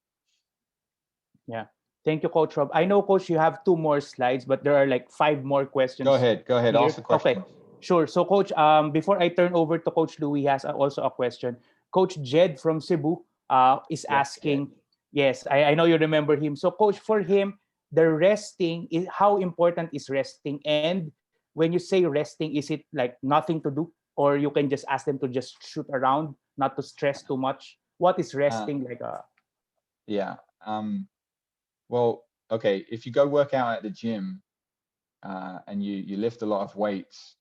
Yeah. Thank you, Coach Rob. I know, Coach, you have 2 more slides, but there are like 5 more questions. Go ahead, here. ask the question. Okay, sure. So, Coach, before I turn over to Coach Lou, he has also a question. Coach Jed from Cebu is asking, yes, I know you remember him. So, Coach, for him, the resting, how important is resting? And when you say resting, is it like nothing to do? Or you can just ask them to just shoot around, not to stress too much? What is resting like? Yeah. Well, okay, if you go work out at the gym and you lift a lot of weights,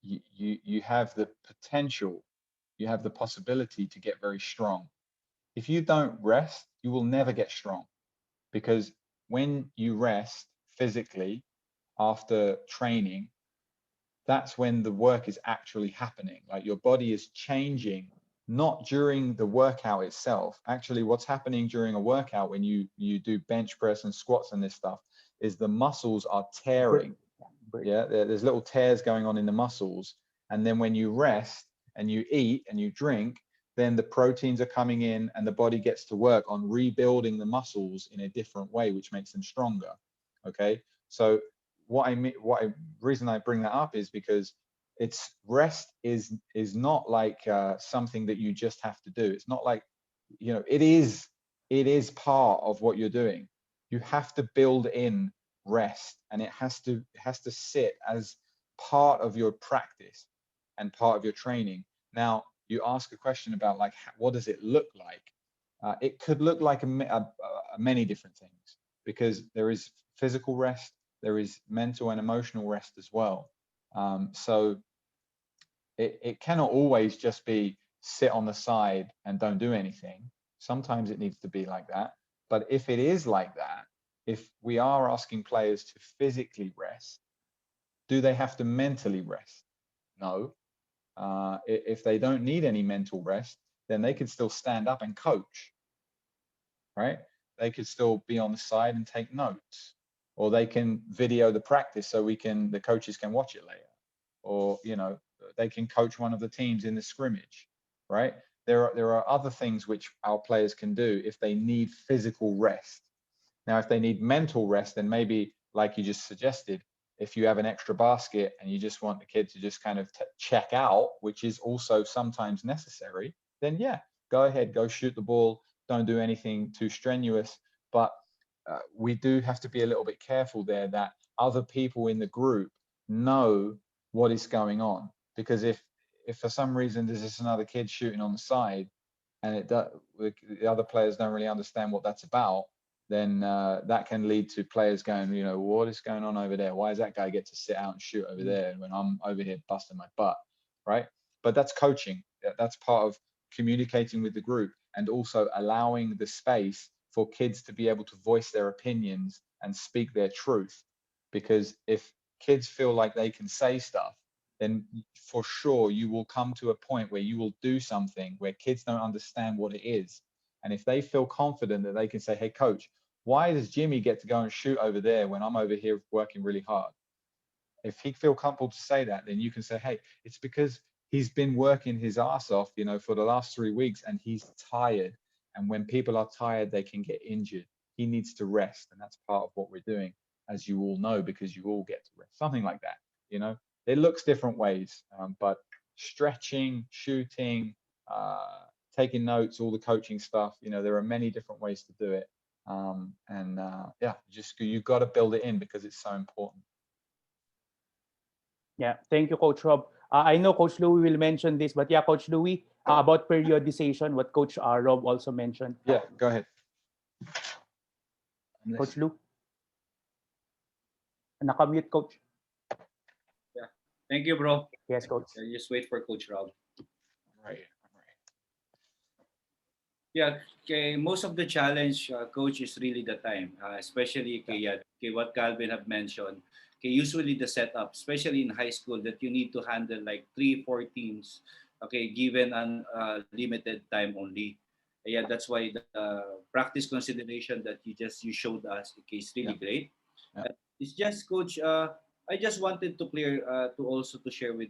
you have the potential, you have the possibility to get very strong. If you don't rest, you will never get strong, because when you rest physically after training, that's when the work is actually happening. Like your body is changing, not during the workout itself. Actually, what's happening during a workout when you do bench press and squats and this stuff is the muscles are tearing. Yeah, there's little tears going on in the muscles. And then when you rest and you eat and you drink, then the proteins are coming in and the body gets to work on rebuilding the muscles in a different way, which makes them stronger. Okay, so reason I bring that up is because rest is not like something that you just have to do. It's not like, you know, it is part of what you're doing. You have to build in rest, and it has to sit as part of your practice and part of your training. Now, you ask a question about like, what does it look like? It could look like many different things, because there is physical rest, there is mental and emotional rest as well. So it cannot always just be sit on the side and don't do anything. Sometimes it needs to be like that. But if it is like that, if we are asking players to physically rest, do they have to mentally rest? No. If they don't need any mental rest, then they could still stand up and coach, right? They could still be on the side and take notes, or they can video the practice so the coaches can watch it later, or, you know, they can coach one of the teams in the scrimmage, right? There are other things which our players can do if they need physical rest. Now, if they need mental rest, then maybe, like you just suggested, if you have an extra basket and you just want the kid to just kind of check out, which is also sometimes necessary, then yeah, go ahead, go shoot the ball. Don't do anything too strenuous. But we do have to be a little bit careful there that other people in the group know what is going on. Because if for some reason there's just another kid shooting on the side and the other players don't really understand what that's about, then that can lead to players going, you know, what is going on over there? Why does that guy get to sit out and shoot over there when I'm over here busting my butt, right? But that's coaching. That's part of communicating with the group, and also allowing the space for kids to be able to voice their opinions and speak their truth. Because if kids feel like they can say stuff, then for sure you will come to a point where you will do something where kids don't understand what it is. And if they feel confident that they can say, hey, coach, why does Jimmy get to go and shoot over there when I'm over here working really hard? If he feel comfortable to say that, then you can say, hey, it's because he's been working his ass off, you know, for the last 3 weeks, and he's tired. And when people are tired, they can get injured. he needs to rest, and that's part of what we're doing, as you all know, because you all get to rest, something like that. It looks different ways, but stretching, shooting, taking notes, all the coaching stuff, there are many different ways to do it. Yeah, you've got to build it in because it's so important. Yeah, thank you, Coach Rob. I know Coach Louis will mention this, but yeah, Coach Louis, about periodization, what Coach Rob also mentioned. Yeah, go ahead. Coach Lou. Nakamute, Coach. Yeah. Thank you, bro. Yes, Coach. Just wait for Coach Rob. Right. Yeah, okay, most of the challenge, coach, is really the time, especially what Calvin have mentioned. Okay, usually the setup, especially in high school, that you need to handle like 3-4 teams, okay, given an limited time only. Yeah, that's why the practice consideration that you showed us, okay, is really great. Yeah. It's just, coach. I just wanted to clear to also to share with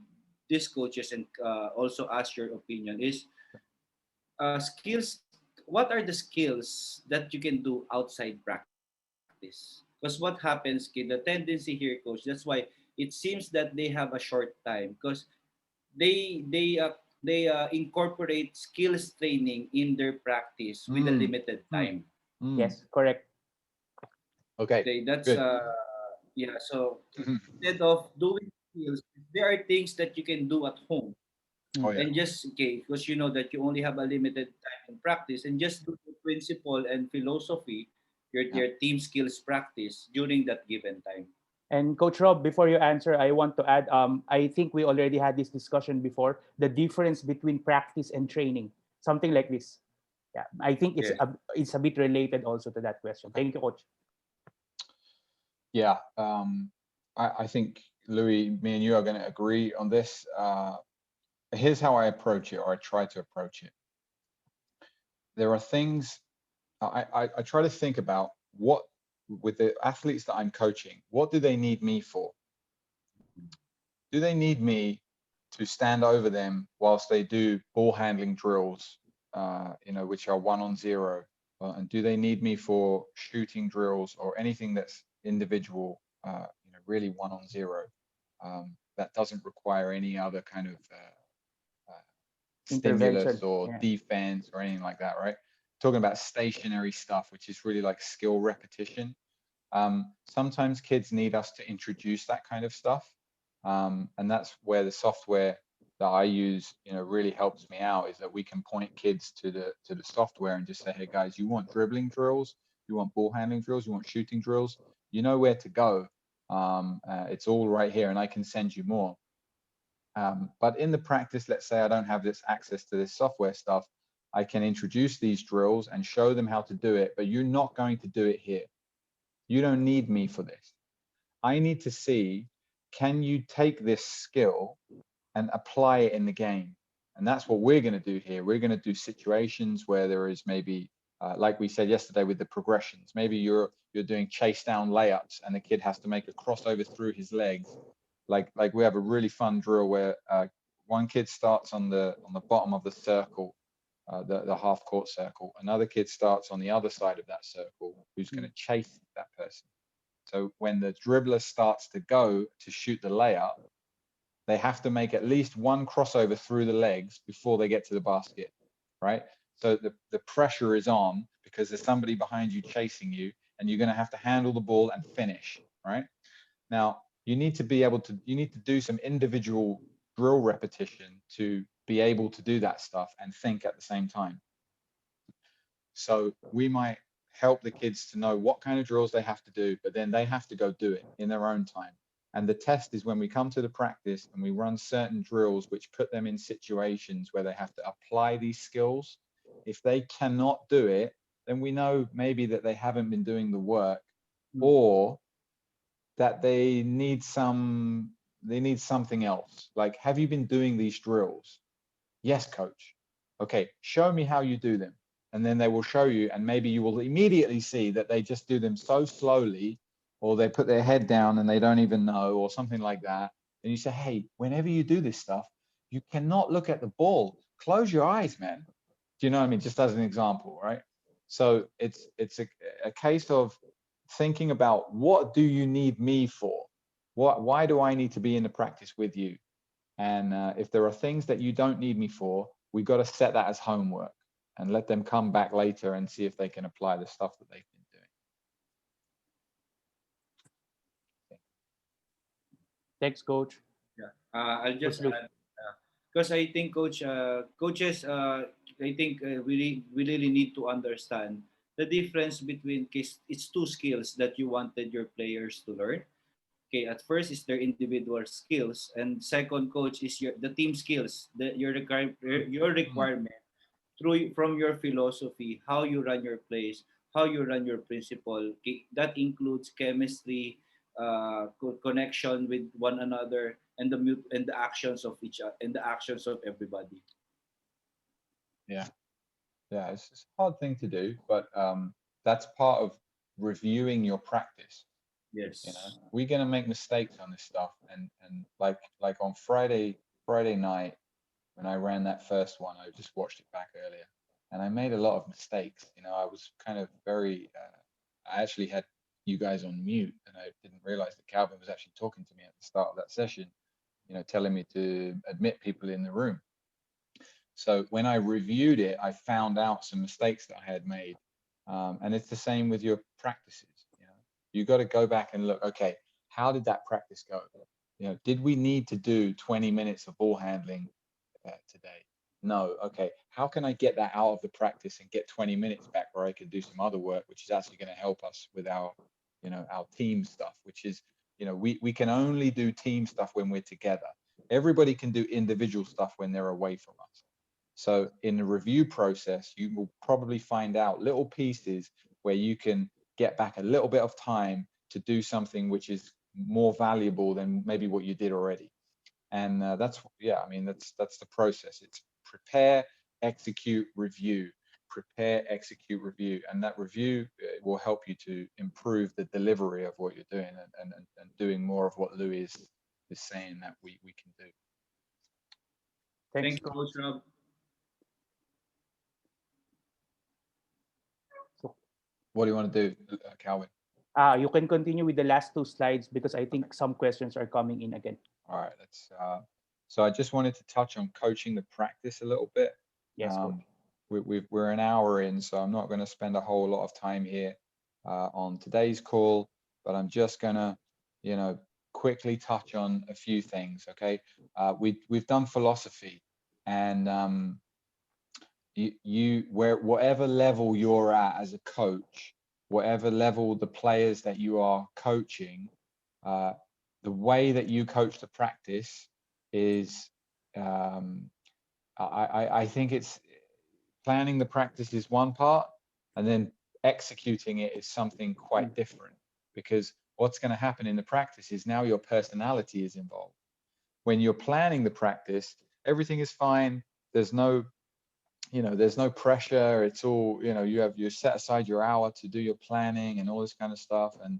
these coaches and also ask your opinion is skills. What are the skills that you can do outside practice? Because what happens, kid, the tendency here, coach, that's why it seems that they have a short time because they incorporate skills training in their practice with a limited time. Yes, correct. Okay, That's good. yeah. So instead of doing skills, there are things that you can do at home. Oh, yeah. And just because you know that you only have a limited time in practice, and just do the principle and philosophy, your team skills practice during that given time. And Coach Rob, before you answer, I want to add, I think we already had this discussion before, the difference between practice and training, something like this. Yeah, I think it's a bit related also to that question. Thank you, Coach. Yeah, I think, Louis, me and you are going to agree on this. Here's how I approach it, or I try to approach it. There are things I try to think about what, with the athletes that I'm coaching, what do they need me for? Do they need me to stand over them whilst they do ball handling drills, which are 1-on-0? And do they need me for shooting drills or anything that's individual, really 1-on-0, that doesn't require any other kind of stimulus or defense or anything like that, right? Talking about stationary stuff, which is really like skill repetition. Sometimes kids need us to introduce that kind of stuff. And that's where the software that I use, really helps me out, is that we can point kids to the software and just say, hey guys, you want dribbling drills, you want ball handling drills, you want shooting drills, you know where to go. It's all right here, and I can send you more. But in the practice, let's say I don't have this access to this software stuff, I can introduce these drills and show them how to do it, but you're not going to do it here. You don't need me for this. I need to see, can you take this skill and apply it in the game? And that's what we're going to do here. We're going to do situations where there is maybe, like we said yesterday with the progressions, maybe you're doing chase down layups and the kid has to make a crossover through his legs. Like we have a really fun drill where one kid starts on the bottom of the circle, the half court circle. Another kid starts on the other side of that circle, who's going to chase that person. So when the dribbler starts to go to shoot the layup, they have to make at least one crossover through the legs before they get to the basket, right? So the pressure is on because there's somebody behind you chasing you, and you're going to have to handle the ball and finish, right? Now, you need to do some individual drill repetition to be able to do that stuff and think at the same time. So we might help the kids to know what kind of drills they have to do, but then they have to go do it in their own time. And the test is when we come to the practice and we run certain drills which put them in situations where they have to apply these skills. If they cannot do it, then we know maybe that they haven't been doing the work, or that they need something else. Like, have you been doing these drills? Yes, coach. Okay, show me how you do them. And then they will show you, and maybe you will immediately see that they just do them so slowly, or they put their head down and they don't even know, or something like that. And you say, hey, whenever you do this stuff, you cannot look at the ball. Close your eyes, man. Do you know what I mean? Just as an example, right? So it's a case of thinking about, what do you need me for? Why do I need to be in the practice with you? And if there are things that you don't need me for, we've got to set that as homework and let them come back later and see if they can apply the stuff that they've been doing. Thanks, Coach. Yeah. I'll just Coach Luke. add, because I think coaches, I think we really need to understand the difference between, case it's two skills that you wanted your players to learn. Okay, at first is their individual skills, and second, coach, is the team skills, your Mm. requirement through from your philosophy, how you run your plays, how you run your principle. Okay, that includes chemistry, connection with one another, and the actions of each other, and the actions of everybody. Yeah, yeah, it's a hard thing to do, but that's part of reviewing your practice. You know, Yes. we're gonna make mistakes on this stuff, and like on Friday night when I ran that first one, I just watched it back earlier, and I made a lot of mistakes. You know, I was kind of very. I actually had you guys on mute, and I didn't realize that Calvin was actually talking to me at the start of that session. You know, telling me to admit people in the room. So when I reviewed it, I found out some mistakes that I had made, and it's the same with your practices. You know, you got to go back and look. Okay, how did that practice go? You know, did we need to do 20 minutes of ball handling today? No. Okay, how can I get that out of the practice and get 20 minutes back where I can do some other work, which is actually going to help us with our, you know, our team stuff, which is, you know, we can only do team stuff when we're together. Everybody can do individual stuff when they're away from us. So in the review process, you will probably find out little pieces where you can get back a little bit of time to do something which is more valuable than maybe what you did already. And that's, yeah, I mean, that's the process. It's prepare, execute, review, prepare, execute, review, and that review will help you to improve the delivery of what you're doing, and doing more of what Louis is saying that we can do. Thanks, Thank you, Coach. Coach Rob. So, What do you want to do, Calvin? you can continue with the last two slides because I think some questions are coming in again. All right, let's. So I just wanted to touch on coaching the practice a little bit. Yes, Coach. We're an hour in, so I'm not going to spend a whole lot of time here on today's call, but I'm just going to, you know, quickly touch on a few things. Okay, we've done philosophy, and whatever level you're at as a coach, whatever level the players that you are coaching, uh, the way that you coach the practice is, um, I think it's planning the practice is one part, and then executing it is something quite different, because what's going to happen in the practice is now your personality is involved. When you're planning the practice, everything is fine. There's no, you know, there's no pressure. It's all, you know, you set aside your hour to do your planning and all this kind of stuff, and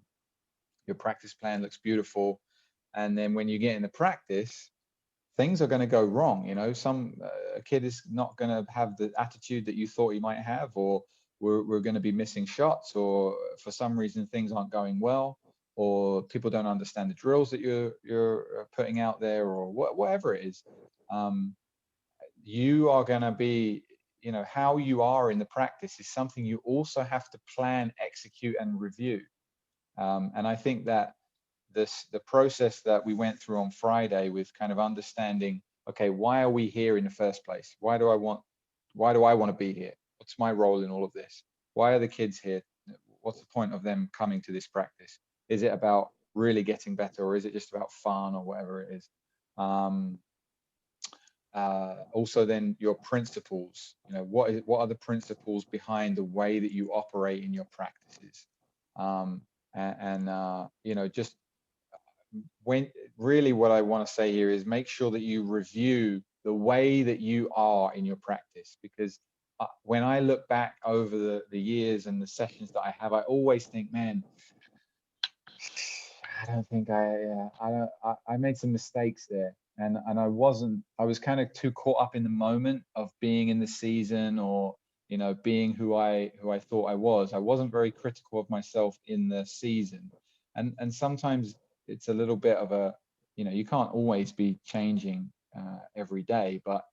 your practice plan looks beautiful. And then when you get in the practice, things are going to go wrong. You know, some a kid is not going to have the attitude that you thought he might have, or we're going to be missing shots, or for some reason things aren't going well, or people don't understand the drills that you're putting out there, or whatever it is. You are going to be, you know, how you are in the practice is something you also have to plan, execute, and review. And I think that the process that we went through on Friday with kind of understanding, okay, why are we here in the first place? Why do I want to be here? What's my role in all of this? Why are the kids here? What's the point of them coming to this practice? Is it about really getting better, or is it just about fun, or whatever it is? Also then your principles, you know, what are the principles behind the way that you operate in your practices? You know, just when really what I want to say here is make sure that you review the way that you are in your practice, because when I look back over the years and the sessions that I have, I always think, man, I don't think I made some mistakes there, and I was kind of too caught up in the moment of being in the season, or you know, being who I thought I was. I wasn't very critical of myself in the season, and sometimes it's a little bit of a, you know, you can't always be changing every day, but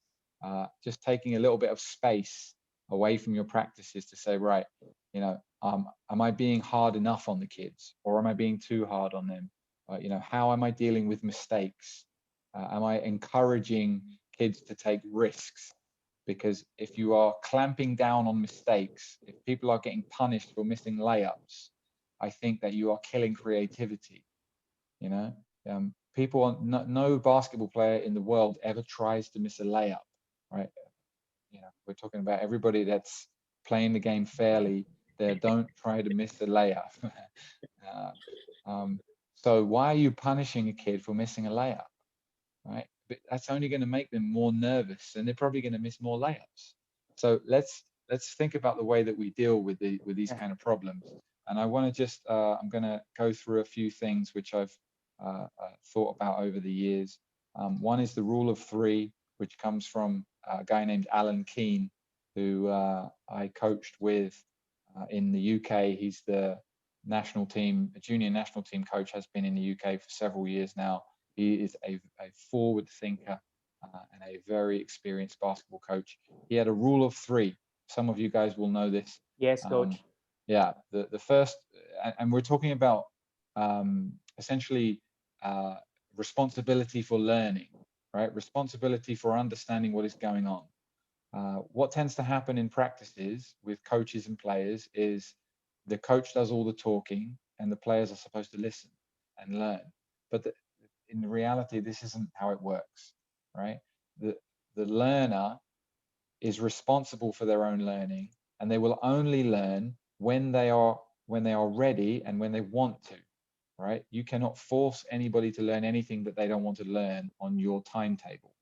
just taking a little bit of space away from your practices to say, right, you know, am I being hard enough on the kids, or am I being too hard on them? You know, how am I dealing with mistakes? Am I encouraging kids to take risks? Because if you are clamping down on mistakes, if people are getting punished for missing layups, I think that you are killing creativity. You know, people, no basketball player in the world ever tries to miss a layup, right? You know, we're talking about everybody that's playing the game fairly. They don't try to miss a layup. So why are you punishing a kid for missing a layup, right? But that's only going to make them more nervous, and they're probably going to miss more layups. So let's think about the way that we deal with these kind of problems. And I want to just I'm going to go through a few things which I've thought about over the years. One is the rule of three, which comes from a guy named Alan Keane, who I coached with in the UK. He's the national team, a junior national team coach, has been in the UK for several years now. He is a forward thinker and a very experienced basketball coach. He had a rule of three. Some of you guys will know this. Yes, coach. Yeah, the first, and we're talking about essentially responsibility for learning, right? Responsibility for understanding what is going on. What tends to happen in practices with coaches and players is the coach does all the talking and the players are supposed to listen and learn. But in reality, this isn't how it works, right? The learner is responsible for their own learning, and they will only learn when they are ready and when they want to, right? You cannot force anybody to learn anything that they don't want to learn on your timetable.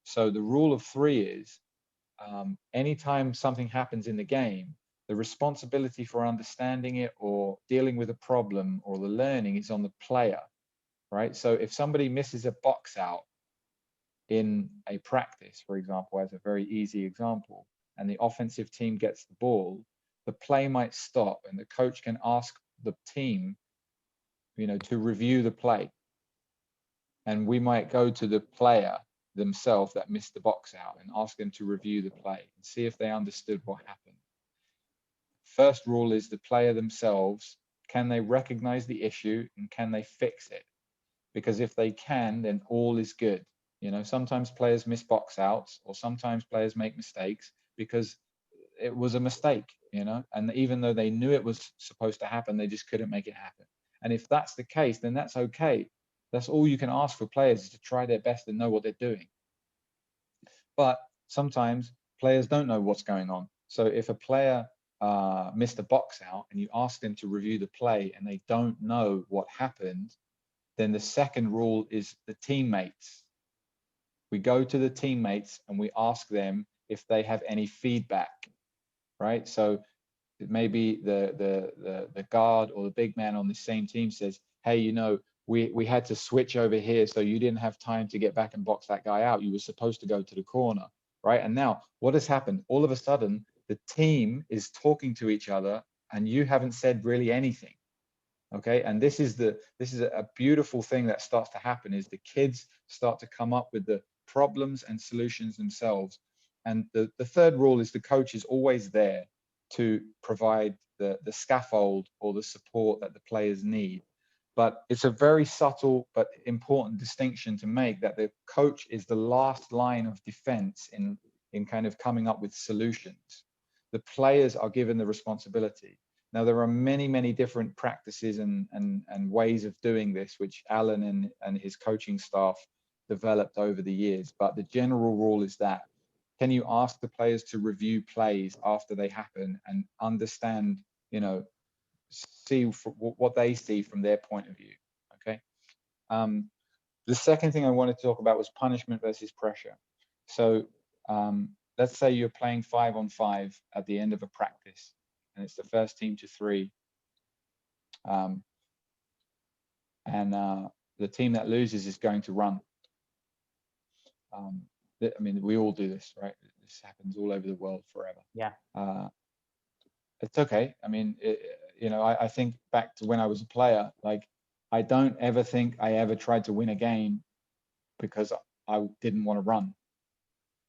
So the rule of three is anytime something happens in the game, the responsibility for understanding it or dealing with a problem or the learning is on the player, right? So if somebody misses a box out in a practice, for example, as a very easy example, and the offensive team gets the ball, the play might stop and the coach can ask the team, you know, to review the play. And we might go to the player themselves that missed the box out and ask them to review the play and see if they understood what happened. First rule is the player themselves, can they recognize the issue and can they fix it? Because if they can, then all is good. You know, sometimes players miss box outs or sometimes players make mistakes because it was a mistake, you know, and even though they knew it was supposed to happen, they just couldn't make it happen. And if that's the case, then that's okay. That's all you can ask for players, is to try their best and know what they're doing. But sometimes players don't know what's going on. So if a player missed a box out and you ask them to review the play and they don't know what happened, then the second rule is the teammates. We go to the teammates and we ask them if they have any feedback, right? So maybe the guard or the big man on the same team says, hey, you know, we had to switch over here, so you didn't have time to get back and box that guy out. You were supposed to go to the corner, right? And now what has happened? All of a sudden, the team is talking to each other and you haven't said really anything. Okay, and this is a beautiful thing that starts to happen, is the kids start to come up with the problems and solutions themselves. And the third rule is the coach is always there to provide the scaffold or the support that the players need. But it's a very subtle but important distinction to make, that the coach is the last line of defense in kind of coming up with solutions. The players are given the responsibility. Now, there are many, many different practices and ways of doing this, which Alan and his coaching staff developed over the years. But the general rule is that, can you ask the players to review plays after they happen and understand, you know, see what they see from their point of view, okay? The second thing I wanted to talk about was punishment versus pressure. So let's say you're playing 5-on-5 at the end of a practice, and it's the first team to three. And the team that loses is going to run. I mean, we all do this, right? this happens all over the world forever. Yeah. It's okay. I mean, I think back to when I was a player, like I don't ever think I ever tried to win a game because I didn't want to run.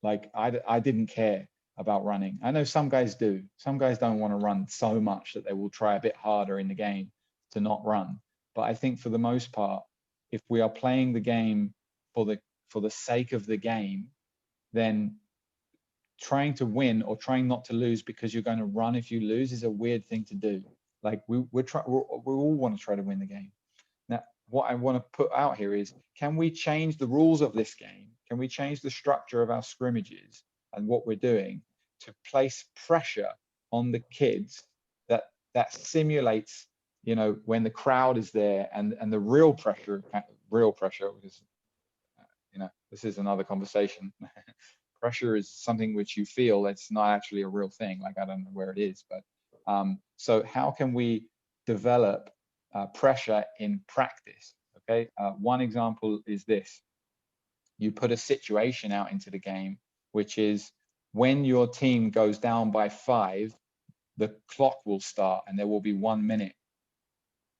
Like I didn't care about running. I know some guys do. Some guys don't want to run so much that they will try a bit harder in the game to not run. But I think for the most part, if we are playing the game for the sake of the game, then trying to win or trying not to lose because you're going to run if you lose is a weird thing to do. Like we all want to try to win the game. Now, what I want to put out here is, can we change the rules of this game? Can we change the structure of our scrimmages and what we're doing to place pressure on the kids that simulates, when the crowd is there and the real pressure, because, this is another conversation. Pressure is something which you feel, it's not actually a real thing. Like, I don't know where it is, but so how can we develop pressure in practice? Okay, one example is this. You put a situation out into the game, which is when your team goes down by 5, the clock will start and there will be 1 minute.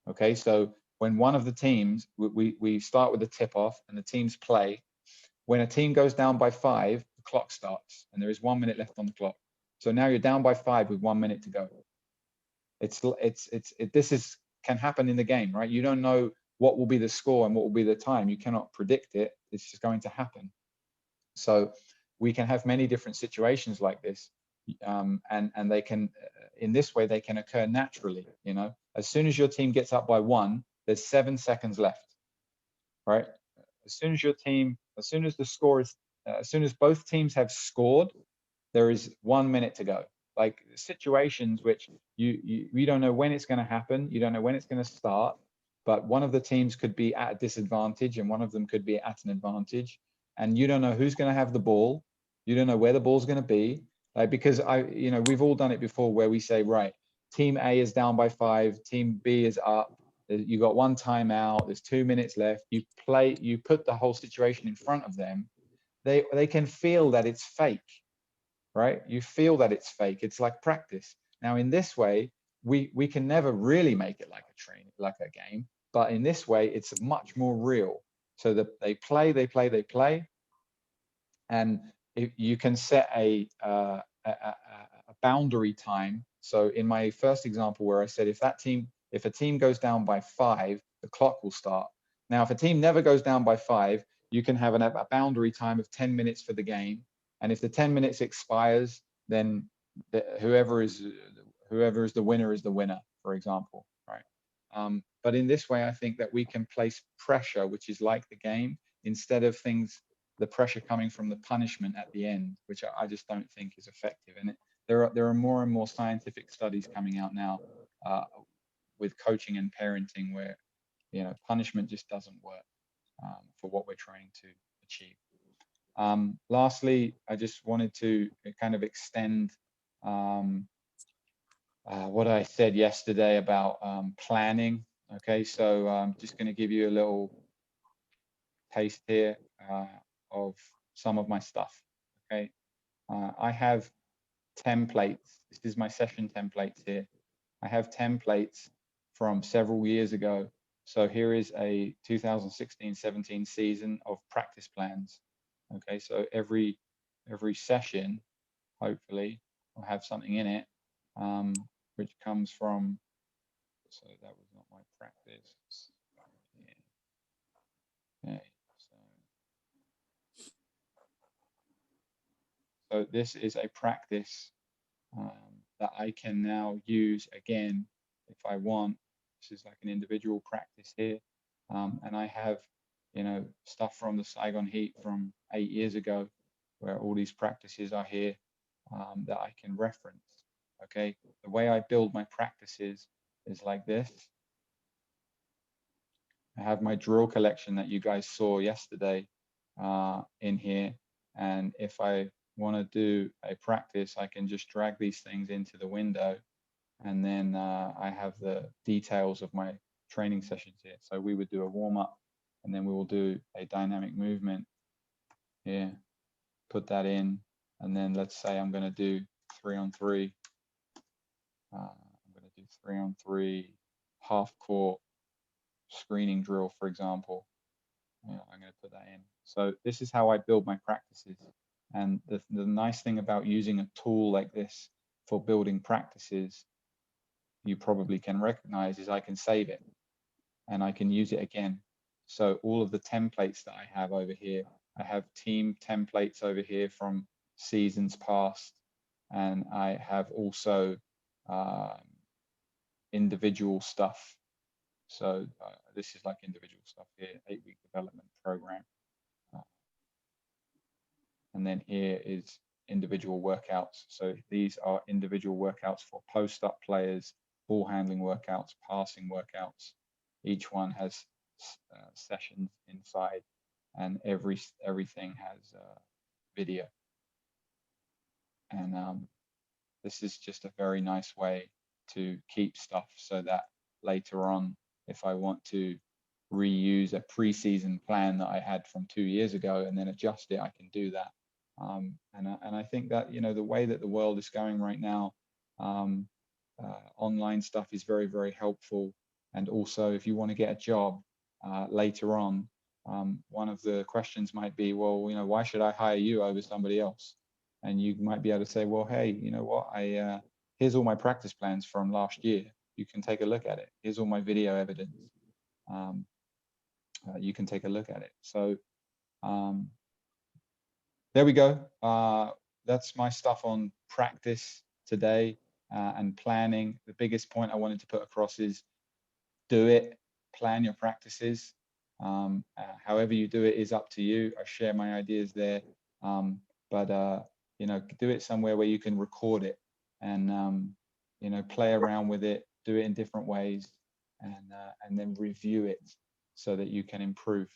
Okay, so when one of the teams, we start with the tip off and the teams play. When a team goes down by 5, the clock starts and there is 1 minute left on the clock. So now you're down by 5 with 1 minute to go. This can happen in the game, right? You don't know what will be the score and what will be the time. You cannot predict it. It's just going to happen. So we can have many different situations like this, and they can, in this way, they can occur naturally. As soon as your team gets up by 1, there's 7 seconds left, right? As soon as the score is, as soon as both teams have scored, there is 1 minute to go. Like situations which you don't know when it's going to happen, you don't know when it's going to start, but one of the teams could be at a disadvantage and one of them could be at an advantage, and you don't know who's going to have the ball, you don't know where the ball's going to be, like, because we've all done it before where we say, right, team A is down by 5, team B is up, you got 1 timeout, there's 2 minutes left, you put the whole situation in front of them, they can feel that it's fake, right? You feel that it's fake. It's like practice. Now, in this way, we can never really make it like a game, but in this way, it's much more real. So that they play, and you can set a boundary time. So in my first example, where I said if a team goes down by 5, the clock will start. Now, if a team never goes down by 5, you can have a boundary time of 10 minutes for the game. And if the 10 minutes expires, then whoever is the winner is the winner, for example, right? But in this way, I think that we can place pressure, which is like the game, instead of the pressure coming from the punishment at the end, which I just don't think is effective. And there are more and more scientific studies coming out now with coaching and parenting where punishment just doesn't work for what we're trying to achieve. Lastly, I just wanted to kind of extend what I said yesterday about planning. Okay, so I'm just going to give you a little taste here of some of my stuff. Okay, I have templates. This is my session templates here. I have templates from several years ago. So here is a 2016-17 season of practice plans. Okay, so every session, hopefully, will have something in it, which comes from, so that was not my practice. Yeah. Okay, so this is a practice that I can now use again if I want. This is like an individual practice here, and I have stuff from the Saigon Heat from 8 years ago, where all these practices are here that I can reference. Okay, the way I build my practices is like this. I have my drill collection that you guys saw yesterday in here, and if I want to do a practice, I can just drag these things into the window, and then I have the details of my training sessions here. So we would do a warm-up, and then we will do a dynamic movement here, put that in, And then let's say I'm going to do 3-on-3. I'm going to do 3-on-3 half court screening drill, for example. I'm going to put that in. So this is how I build my practices. And the nice thing about using a tool like this for building practices, you probably can recognize, is I can save it and I can use it again. So all of the templates that I have over here, I have team templates over here from seasons past, and I have also individual stuff. So this is like individual stuff here, 8-week development program. And then here is individual workouts. So these are individual workouts for post-up players, ball handling workouts, passing workouts. Each one has sessions inside, and everything has video. And this is just a very nice way to keep stuff so that later on, if I want to reuse a preseason plan that I had from 2 years ago and then adjust it, I can do that. And I think that, you know, the way that the world is going right now, online stuff is very, very helpful. And also, if you want to get a job later on, one of the questions might be, well, you know, why should I hire you over somebody else? And you might be able to say, well, hey, you know what, here's all my practice plans from last year. You can take a look at it. Here's all my video evidence. You can take a look at it. So there we go. That's my stuff on practice today and planning. The biggest point I wanted to put across is do it, plan your practices. However you do it is up to you. I share my ideas there, but you know, do it somewhere where you can record it and you know, play around with it, do it in different ways, and then review it so that you can improve.